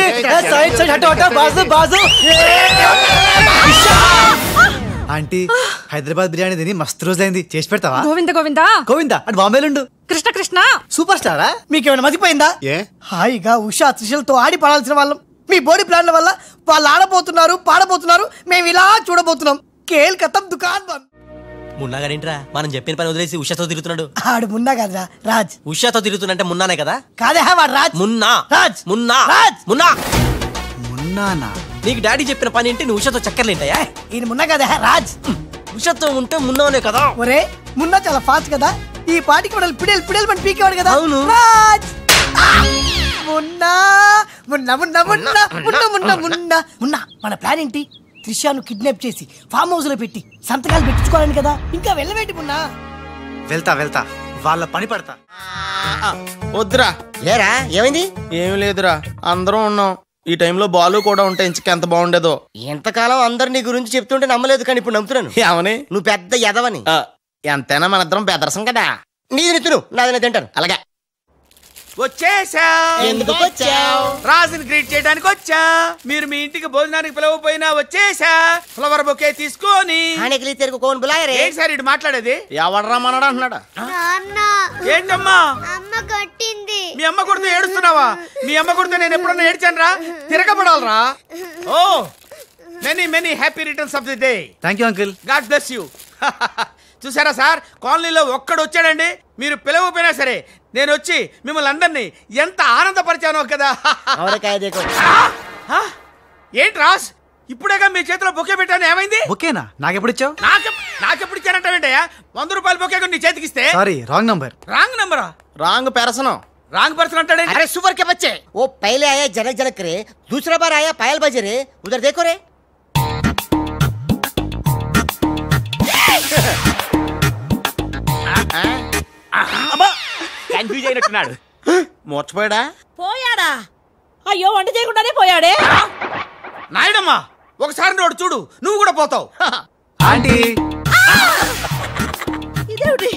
साइड साइड हटो हटो बाजू बाजू. ఆంటీ హైదరాబాద్ బిర్యానీ తిని మస్తు రోజైంది, చేసి పెడతావా? గోవింద గోవింద గోవింద అటు బాంబేలుండు. కృష్ణ కృష్ణ సూపర్ స్టారా? మీకేమైనా మతిపోయిందా? హాయిగా ఉషా త్రిషలతో ఆడి పడాల్సిన వాళ్ళం. మీ బాడీ ప్లాన్ల వల్ల వాళ్ళు ఆడబోతున్నారు, పాడబోతున్నారు. మేము ఇలా చూడబోతున్నాం. కేల్ కథం దుకాన్ బంద్. మున్నా గారింట్రా మనం చెప్పిన పని వదిలేసి ఉషాతో తిరుగుతున్నాడు. ఆడు మున్నా కదరా రాజ్. ఉషాతో తిరుగుతున్నంటే మున్నానే కదా? కాదే వాడు రాజ్. మున్నా రాజ్. మున్నా రాజ్. మున్నా మున్నానా? నీకు డాడీ చెప్పిన పని ఏంటి? నువ్వు ఉషాతో చక్కర్లేంటాయా? ఈయన మున్నా కదా రాజ్. ఉషాతో ఉంటే మున్నానే కదా? ఒరే మున్నా చాలా ఫాస్ట్ కదా. ఈ పాటికి మనల్ని పిడేలు పిడేలు మన పీకేవాడు కదా. అవును. రాజ్. మున్నా మున్నా మున్నా మున్నా మున్నా మున్నా మున్నా మున్నా. మన ప్లాన్ ఏంటి? త్రిషాను కిడ్నాప్ చేసి ఫామ్ హౌస్ లో పెట్టి సంతకాలు పెట్టించుకోవాలని కదా. ఇంకా వెళ్ళవేంటి మున్నా? వెళ్తా వెళ్తా, వాళ్ళ పని పడతా. వద్దురా. ఏరా ఏమైంది? ఏం లేదురా, అందరం ఉన్నాం. ఈ టైంలో బాలు కూడా ఉంటే ఇంచకెంత బాగుండేదో. ఎంతకాలం అందరు నీ గురించి చెప్తుంటే నమ్మలేదు, కానీ ఇప్పుడు నమ్ముతున్నాను. ఏమని? నువ్వు పెద్ద ఎదవని. ఎంతైనా మన ఇద్దరం బెదరసం కదా. నీది నిత్తును, నాది తింటాను. అలాగే వచ్చేసావు. ఎందుకు వచ్చావు? రాజుని గ్రీట్ చేయడానికి వచ్చా. మీరు మీ ఇంటికి భోజనానికి పిలవపోయినా వచ్చేసా. ఫ్లవర్ బొకే తీసుకొని. ఏంటి సార్ ఇటు మాట్లాడేది? ఎవడరా మనడా అంటున్నాడా? ఏంటమ్మా? అమ్మ కొట్టింది. మీ అమ్మ కొడితే ఏడుస్తున్నావా? మీ అమ్మ కొడితే నేను ఎప్పుడన్నా ఏడ్చాను రా? తిరగబడాలరా? Oh many many happy returns of the day. Thank you uncle. God bless you. చూసారా సార్, కాలనీలో ఒక్కడు వచ్చాడండి. మీరు పిలవపోయినా సరే నేను వచ్చి మిమ్మల్ని అందరినీ ఎంత ఆనందపరిచానో కదా. ఏంటి రాస్, ఇప్పుడేగా మీ చేతిలో బొకే పెట్టాను, ఏమైంది? బొకేనా? నాకెప్పుడు ఇచ్చావు? నాకెప్పుడు ఇచ్చానంటావేంటయ్యా? 100 రూపాయల బొకే నీ చేతికి ఇస్తే. Sorry, wrong number. రాంగ్ నంబరా? Wrong person. రాంగ్ పర్సన్ అంటాడే. अरे सुपर के बच्चे, वो पहले आया जनक जनक रे, दूसरा बार आया पायल बजे रे. उधर देखो रे. కన్ఫ్యూజ్ అయినట్టున్నాడు. మోర్చిపోయాడా? పోయాడా? అయ్యో వంట చేయకుండానే పోయాడే. నాయుడమ్మా ఒకసారి నోడు చూడు, నువ్వు కూడా పోతావు. ఆంటీ ఇదేమిటి?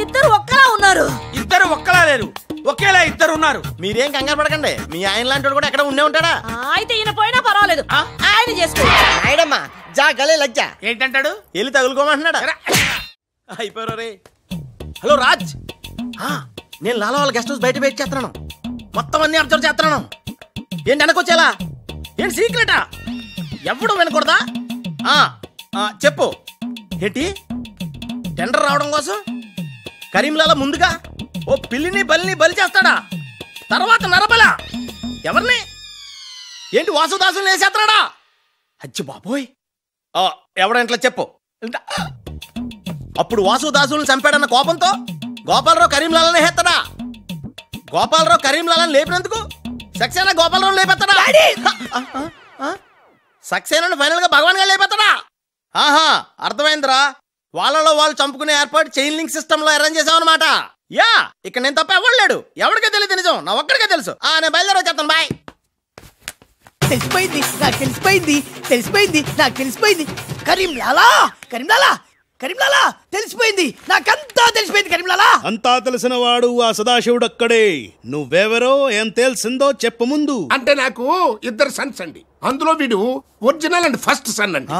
ఇద్దరు ఒక్కలా ఉన్నారు. ఇద్దరు ఒక్కలా లేరు, ఒకేలా ఇద్దరు ఉన్నారు. మీరేం కంగారు పడకండి, మీ ఆయన లాంటి కూడా ఎక్కడ ఉండే ఉంటాడా? అయితే ఈయన పోయినా పర్వాలేదు, ఆయన చేసుకో. నాయుడమ్మా జా గలే లజ్జా. ఏంటంటాడు? వెళ్ళి తగులుకోమంటున్నాడా? అయిపోయారు రే. హలో రాజ్, నేను లాలా వాళ్ళ గెస్ట్ హౌస్ బయట వెయిట్ చేస్తున్నాను. మొత్తం అన్ని అబ్జర్వ్ చేస్తున్నాను. ఏంటి వెనకొచ్చేలా? ఏంటి సీక్రెటా? ఎవడు వినకూడదా? చెప్పు. ఏంటి టెండర్ రావడం కోసం కరీంలాల ముందుగా ఓ పిల్లిని బలిని బలి చేస్తాడా? తర్వాత నరబల ఎవరిని? ఏంటి వాసుదాసుని వేసేస్తాడా? అచ్చి బాబోయ్, ఎవడంట్లా చెప్పు. అప్పుడు వాసుదాసుని చంపాడన్న కోపంతో గోపాలరావు కరీంలాలని హేస్తాడా? గోపాలరావు కరీంలాలని లేపినందుకు సక్సేనా గోపాలరావు లేపెత్తాడా? సక్సేనాను ఫైనల్ గా భగవాన్ గా లేపెత్తాడా? ఆహా, అర్థమైందిరా. వాళ్ళలో వాళ్ళు చంపుకునే ఏర్పాటు చైన్ లింక్ సిస్టమ్ లో అరేంజ్ చేసాం అనమాట. యా, ఇక్కడ నేను తప్ప ఎవరు లేడు. ఎవరికే తెలియదు నిజం, నా ఒక్కడికే తెలుసు. నేను బయలుదేరి వచ్చేస్తాను. బాయ్. తెలిసిపోయింది నాకు, తెలిసిపోయింది నాకు, తెలిసిపోయింది. కరీంలాలా కరీంలాలా కరీంలాలా తెలిసిపోయింది నాకంతా, తెలిసిపోయింది కరీంలాలా. అంతా తెలిసిన వాడు ఆ సదాశివుడు అక్కడే. నువ్వెవరో ఏం తెలిసిందో చెప్పు ముందు. అంటే నాకు 2 సన్స్ అండి. అందులో వీడు ఒరిజినల్ అండ్ ఫస్ట్ సన్ అండి.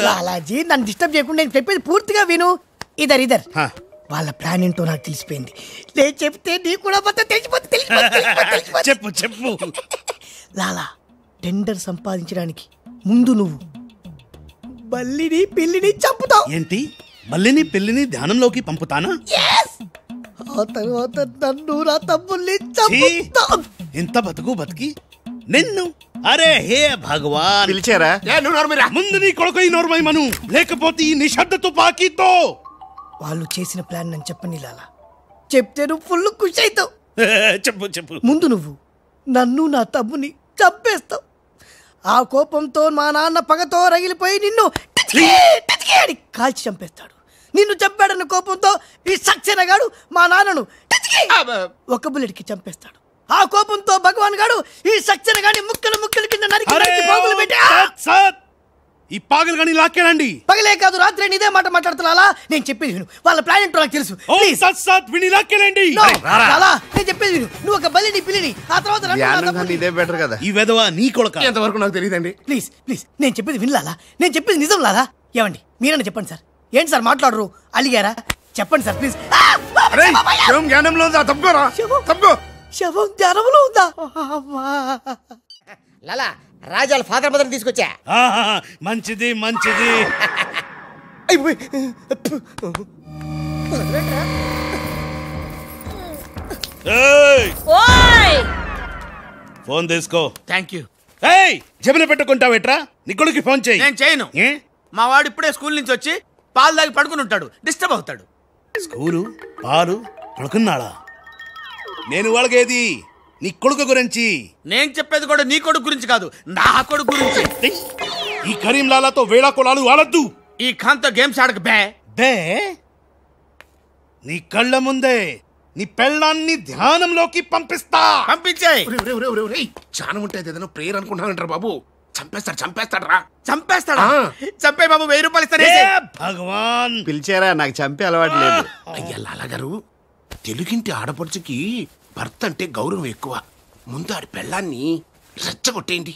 లాలాజీ నన్ను డిస్టర్బ్ చేయకుండా నేను చెప్పేది పూర్తిగా విను. ఇదర్ వాళ్ళ ప్లాన్ ఏంటో నాకు తెలిసిపోయింది. నేను చెప్తే నీకు కూడా తెలిసిపోతుంది. చెప్పు చెప్పు. లాలా, టెండర్ సంపాదించడానికి ముందు నువ్వు బల్లిని పిల్లిని చంపుతావు. ఏంటి? బల్లిని పిల్లిని ధ్యానంలోకి పంపుతానా? ఆ తర్వాత నన్ను నా తమ్ముల్ని చంపుతావు. ఇంత బతికి నిన్ను? అరే హే భగవాన్, పిలిచారా? ముందు నీ కొడుకు ఈ నోర్మై మను, లేకపోతే ఈ నిశ్శబ్ద తుపాకీతో. వాళ్ళు చేసిన ప్లాన్ నన్ను చెప్పని లాలా, చెప్తే నువ్వు ఫుల్ ఖుషి అవుతావు. చెప్పు చెప్పు. ముందు నువ్వు నన్ను నా తమ్ముని చంపేస్తావు. ఆ కోపంతో మా నాన్న పగతో రగిలిపోయి నిన్ను కాల్చి చంపేస్తాడు. నిన్ను చంపాడన్న కోపంతో ఈ సక్సేనా గాడు మా నాన్నను ఒక బుల్లెట్కి చంపేస్తాడు. ఆ కోపంతో భగవాన్ గాడు ఈ సక్సేనా గాని ముక్కలు కింద నరికి పోగులు పెట్టి ఈ పాగలు గాని లాక్కేనండి. పగలే కాదు, రాత్రి ఇదే మాట మాట్లాడుతున్నా. నేను చెప్పేది విను, వాళ్ళ ప్లాన్ ఏంటో నాకు తెలుసు. నేను చెప్పేది విను. నువ్వు ఒక బలిని పిల్లిని, ఆ తర్వాత ఇదే బెటర్ కదా. ఈ వెధవ నీ కొడుక. ఎంతవరకు నాకు తెలియదండి. ప్లీజ్ నేను చెప్పేది వినలాలా, నేను చెప్పేది నిజం లాలా. ఏమండి మీరన్నా చెప్పండి సార్. ఏంటి సార్ మాట్లాడరు? అలిగారా? చెప్పండి సార్ ప్లీజ్. జ్ఞానంలో ఉందా? శవం జ్ఞానంలో ఉందా? లాలా, రాజాల ఫాదర్ మదర్ తీసుకొచ్చా. మంచిది మంచిది. ఫోన్ తీసుకో. Thank you. జబిలో పెట్టుకుంటావేట్రా? నీ కొడుకు ఫోన్ చేయి. నేను చేయను. మా వాడు ఇప్పుడే స్కూల్ నుంచి వచ్చి పాలు తాగి పడుకుని ఉంటాడు, డిస్టర్బ్ అవుతాడు. స్కూలు పాలు పడుకున్నాడా? నేను వాళ్ళకేది నీ కొడుకు గురించి. నేను చెప్పేది కూడా నీ కొడుకు గురించి కాదు, నా కొడుకు గురించి. ఈ కరీంలాలాతో వేళా కొలాలు ఆడద్దు. ఈ ఖాన్తో గేమ్స్ ఆడక బే. నీ కళ్ళ ముందే నీ పెళ్ళాన్ని ధ్యానంలోకి పంపిస్తా. పంపించాయి. ధ్యానం ఉంటే ఏదైనా ప్రేయర్ అనుకుంటానంటారు బాబు. చంపేస్తాడు రా. చంపేస్తాడా? చంపే బాబు 1000 రూపాయలు ఇస్తానే. భగవాన్ పిలిచారా? నాకు చంపే అలవాటు లేదు. అయ్యా లాలా గారు, తెలుగింటి ఆడపడుచుకి భర్త అంటే గౌరవం ఎక్కువ. ముందు ఆడి పెళ్ళాన్ని రెచ్చగొట్టేయండి.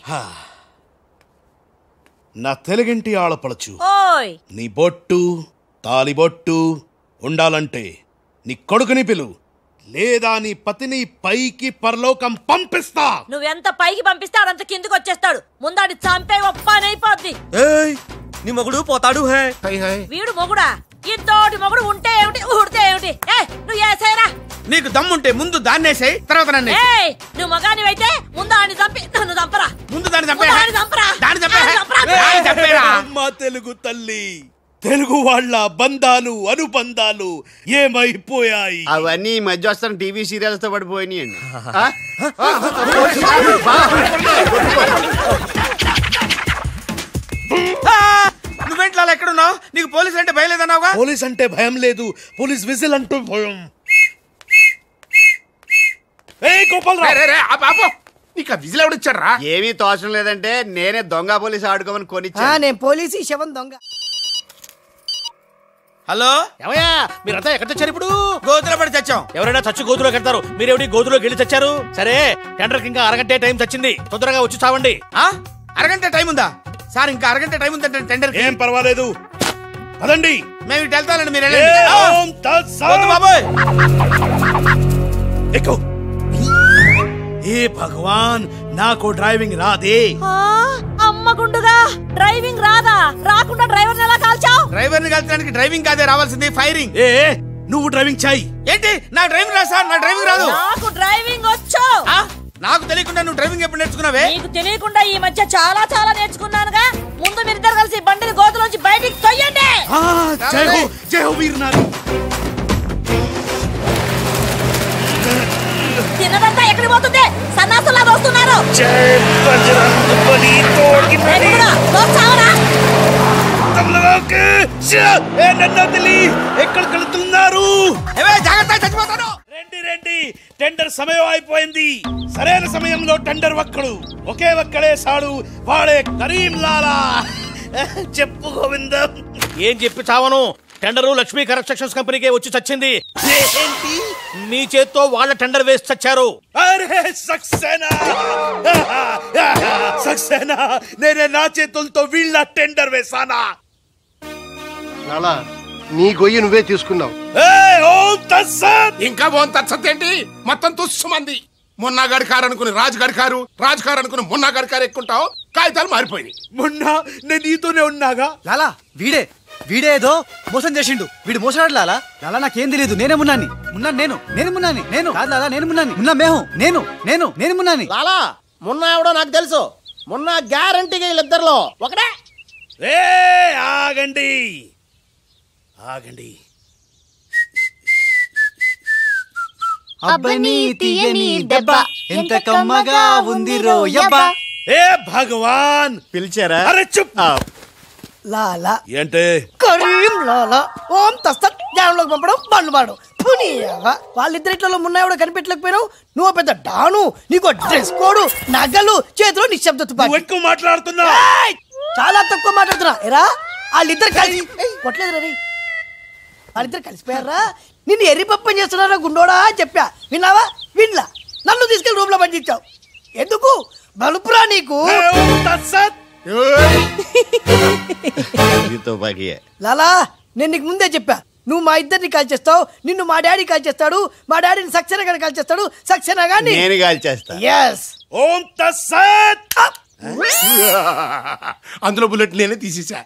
నా తెలుగింటి ఆడపడచ్చు నీ బొట్టు తాలిబొట్టు ఉండాలంటే నీ కొడుకుని పిలు, లేదా నీ పతిని పైకి పరలోకం పంపిస్తా. నువ్వెంత పైకి పంపిస్తాడంత కిందకి వచ్చేస్తాడు. ముందాడి చంపే ఒప్పనైపోద్ది. నీ మొగుడు పోతాడు. వీడు మొగుడా? ఇంతోటి మొగుడు ఉంటే ఏమిటి, ఊడితే ఏమిటి? నువ్వు ఏసేరా. నీకు దమ్ముంటే ముందు దాన్నేసేయ్, తర్వాత నన్ను. నువ్వు మగానివైతే ముందు ఆడిని చంపి నన్ను చంపరా. ముందు దాన్ని చంపేరా. అమ్మా తెలుగు తల్లి, తెలుగు వాళ్ళ బంధాలు అనుబంధాలు ఏమైపోయాయి? అవన్నీ ఈ మధ్య వస్తున్న టీవీ సీరియల్స్ తో పడిపోయినాయండి. నువ్వేంట్లో ఎక్కడున్నావు? నీకు పోలీస్ అంటే భయం లేదన్నావుగా? పోలీస్ అంటే భయం లేదు, పోలీస్ విజిల్ అంటూ భయం. నీకు విజిల్ ఎవడిచ్చారా? ఏమీ తోచడం లేదంటే నేనే దొంగ పోలీస్ ఆడుకోమని కొనిచ్చా. నేను పోలీసు శవం దొంగ. హలో ఏమయ్యా, మీరంతా ఎక్కడ తెచ్చారు? ఇప్పుడు గోతులో పడి తెచ్చాం. ఎవరైనా చచ్చి గోతులోకి వెళ్తారు, మీరేమిటి గోతులోకి వెళ్ళి తెచ్చారు? సరే, టెండర్కి ఇంకా అరగంటే టైం తెచ్చింది, తొందరగా వచ్చి చావండి. అరగంట టైం ఉందా సార్? ఇంకా అరగంట టైం ఉందంటే టెండర్. ఏం పర్వాలేదు, పదండి. మేము ఇటు వెళ్తానండి, మీరు బాబాయ్ ఎక్కు. ఏ భగవాన్, నాకు డ్రైవింగ్ రాదే. అమ్మా నమ్మకుండుగా డ్రైవింగ్ రాదా? రాకుండా డ్రైవర్ ఎలా కాల్చావు? డ్రైవర్ ని కాల్చడానికి డ్రైవింగ్ కాదే రావాల్సింది, ఫైరింగ్. ఏ నువ్వు డ్రైవింగ్ చాయి. ఏంటి నా డ్రైవింగ్ రా సార్? నా డ్రైవింగ్ రాదు. నాకు డ్రైవింగ్ వచ్చు. నాకు తెలియకుండా నువ్వు డ్రైవింగ్ ఎప్పుడు నేర్చుకున్నావే? నీకు తెలియకుండా ఈ మధ్య చాలా చాలా నేర్చుకున్నానుగా. ముందు మీరిద్దరు కలిసి బండిని గోతులోంచి బయటికి తొయ్యండి. జై హో వీరనారి. తిన్నదంతా ఎక్కడికి పోతుంది? సన్నాసులా వస్తున్నారు. ఎక్కడ కలుతున్నారు? చచ్చిపోతాను. రండి టెండర్ సమయం అయిపోయింది. సరైన సమయంలో టెండర్ ఒక్కడు, ఒకే ఒక్కడే సాడు, వాడే కరీం లాలా. చెప్పు గోవిందం. ఏం చెప్పి చావను? టెండరు లక్ష్మీ కన్స్ట్రక్షన్స్ కంపెనీకే వచ్చి చచ్చింది. మీ చేత్తో వాళ్ళ టెండర్ వేసి చచ్చారు. అరే సక్సేనా, సక్సేనా, నేనే నా చేతులతో వీళ్ళ టెండర్ వేసానా? లాలా, నీ గొయ్యి నువ్వే తీసుకున్నావు. ఇంకా ఓం తత్సత్ ఏంటి? మొత్తం తుస్సుమంది. మొన్నగాడి కారు అనుకుని రాజుగాడి కారు, రాజుగారు అనుకుని మొన్నగాడి కారు ఎక్కుంటావు. కాగితాలు మారిపోయినాయి. మొన్న నేను నీతోనే ఉన్నాగా. లాలా వీడే ఏదో మోసం చేసిండు. వీడు మోసగాడు లాలా. లాలా నాకేం తెలియదు. నేనే మున్నాని. నేను కాదు లాలా, నేను మున్నాని. మున్నా మేహు నేను మున్నాని. లాలా మొన్న ఎవడో నాకు తెలుసు. మొన్న గ్యారంటీగా వీళ్ళిద్దరిలో ఒకటే. ఆగండి. అబ్బని తీయని దెబ్బ ఎంత కమ్మగా ఉంది రోయబ్బ. ఏ భగవాన్ పిలిచారా? అరే చుప్. లాలా ఏంటే కరీం లాలా ఓం తస్తత్ జ్ఞానంలోకి పంపడం బండ్లు పాడు. వాళ్ళిద్దరిట్లో మున్నాయో కనిపెట్టలేకపోయినావు. నువ్వు పెద్ద డాను. నీకు డ్రెస్ కోడు, నగలు, చేతిలో నిశ్శబ్ద తుపాకీ. ఎక్కువ మాట్లాడుతున్నా. చాలా తక్కువ మాట్లాడుతున్నా. ఎరా వాళ్ళిద్దరు కలిసి కొట్టలేదు రీ. వాళ్ళిద్దరు కలిసిపోయారా? నిన్ను ఎర్రిపప్పని చేస్తున్నారా గుండోడా అని చెప్పా. విన్నావా? వినలా. నన్ను తీసుకెళ్లి రూమ్ లో పండించావు. ఎందుకు? బలుపురా నీకు. లాలా నేను నీకు ముందే చెప్పా. నువ్వు మా ఇద్దరిని కాల్ చేస్తావు. నిన్ను మా డాడీ కాల్ చేస్తాడు. మా డాడీని సక్సేనా గారిని కాల్ చేస్తాడు. సక్సేనా గారిని నేను కాల్ చేస్తా. yes ఓం తస్సత్. అందులో బుల్లెట్ నేనే తీసేసా.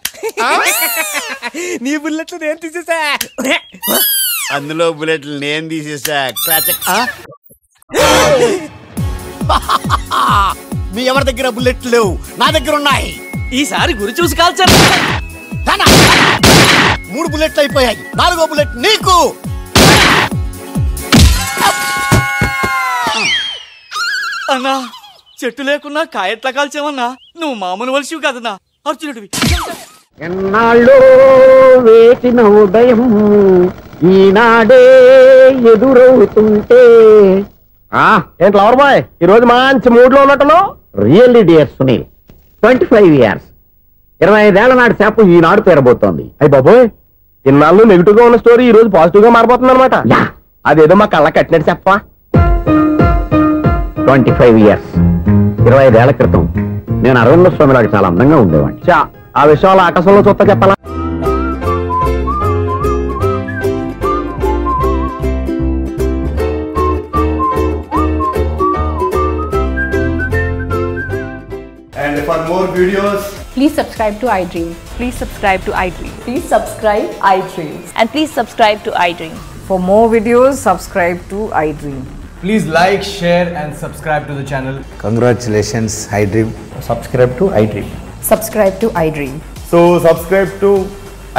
నీ బుల్లెట్లు నేను తీసేసా. అందులో బుల్లెట్లు నేను తీసేసా. మీ ఎవరి దగ్గర బుల్లెట్లు లేవు, నా దగ్గర ఉన్నాయి. ఈసారి గురి చూసి కాల్చాను. 3 బుల్లెట్లు అయిపోయాయి. 4వ బుల్లెట్ నీకు. అన్నా చెట్టు లేకున్నా కాయట్లా కాల్చామన్నా. నువ్వు మామూలు వలసివి కదన్నా, అర్జునుడివి. ఎన్నాళ్ళో వేసిన ఉదయం ఈనాడే ఎదురవుతుంటే. ఏంటి లవర్ బాయ్, ఈ రోజు మంచి మూడ్ లో ఉన్నట్టును? రియల్లీ డియర్ సునీల్, 25 years 25 ఏళ్ల నాటి శాప ఈనాడు పేరబోతోంది. అయ్యి బాబోయ్, ఇన్నాళ్ళు నెగిటివ్ గా ఉన్న స్టోరీ ఈ రోజు పాజిటివ్ గా మారిపోతుంది అనమాట. అదేదో మా కళ్ళ కట్టినట్టు చెప్పా. 25 years 25 ఏళ్ల క్రితం నేను అరవింద స్వామిలాగా చాలా అందంగా ఉండేవాడిని. ఆ విషయాలు ఆకాశంలో చూస్తా చెప్పాలా? And for more videos, please subscribe to iDream. Please subscribe to iDream. Please subscribe iDream. And please subscribe to iDream. For more videos, subscribe to iDream. Please like, share and subscribe to the channel. Congratulations, iDream. Subscribe to iDream. Subscribe to iDream. So subscribe to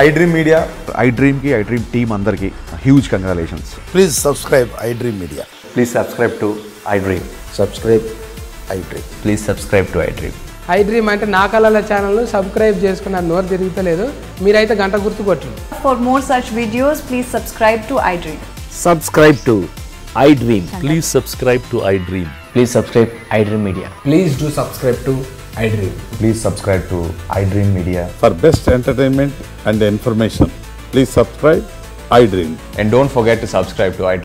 iDream Media. iDream ki iDream team andarki huge congratulations. please subscribe iDream Media. Please subscribe to iDream. Subscribe iDream. Please subscribe to iDream. iDream అంటే నా కళల channel subscribe చేసుకున్న నోరు తిరుగుతలేదు. మీరైతే గంట గుర్తు కొట్టండి. For more such videos, please subscribe to iDream. Subscribe to iDream. Please subscribe to iDream. Please subscribe iDream Media. Please do subscribe to iDream. Please subscribe to iDream Media. For best entertainment and information, please subscribe iDream. And don't forget to subscribe to iDream.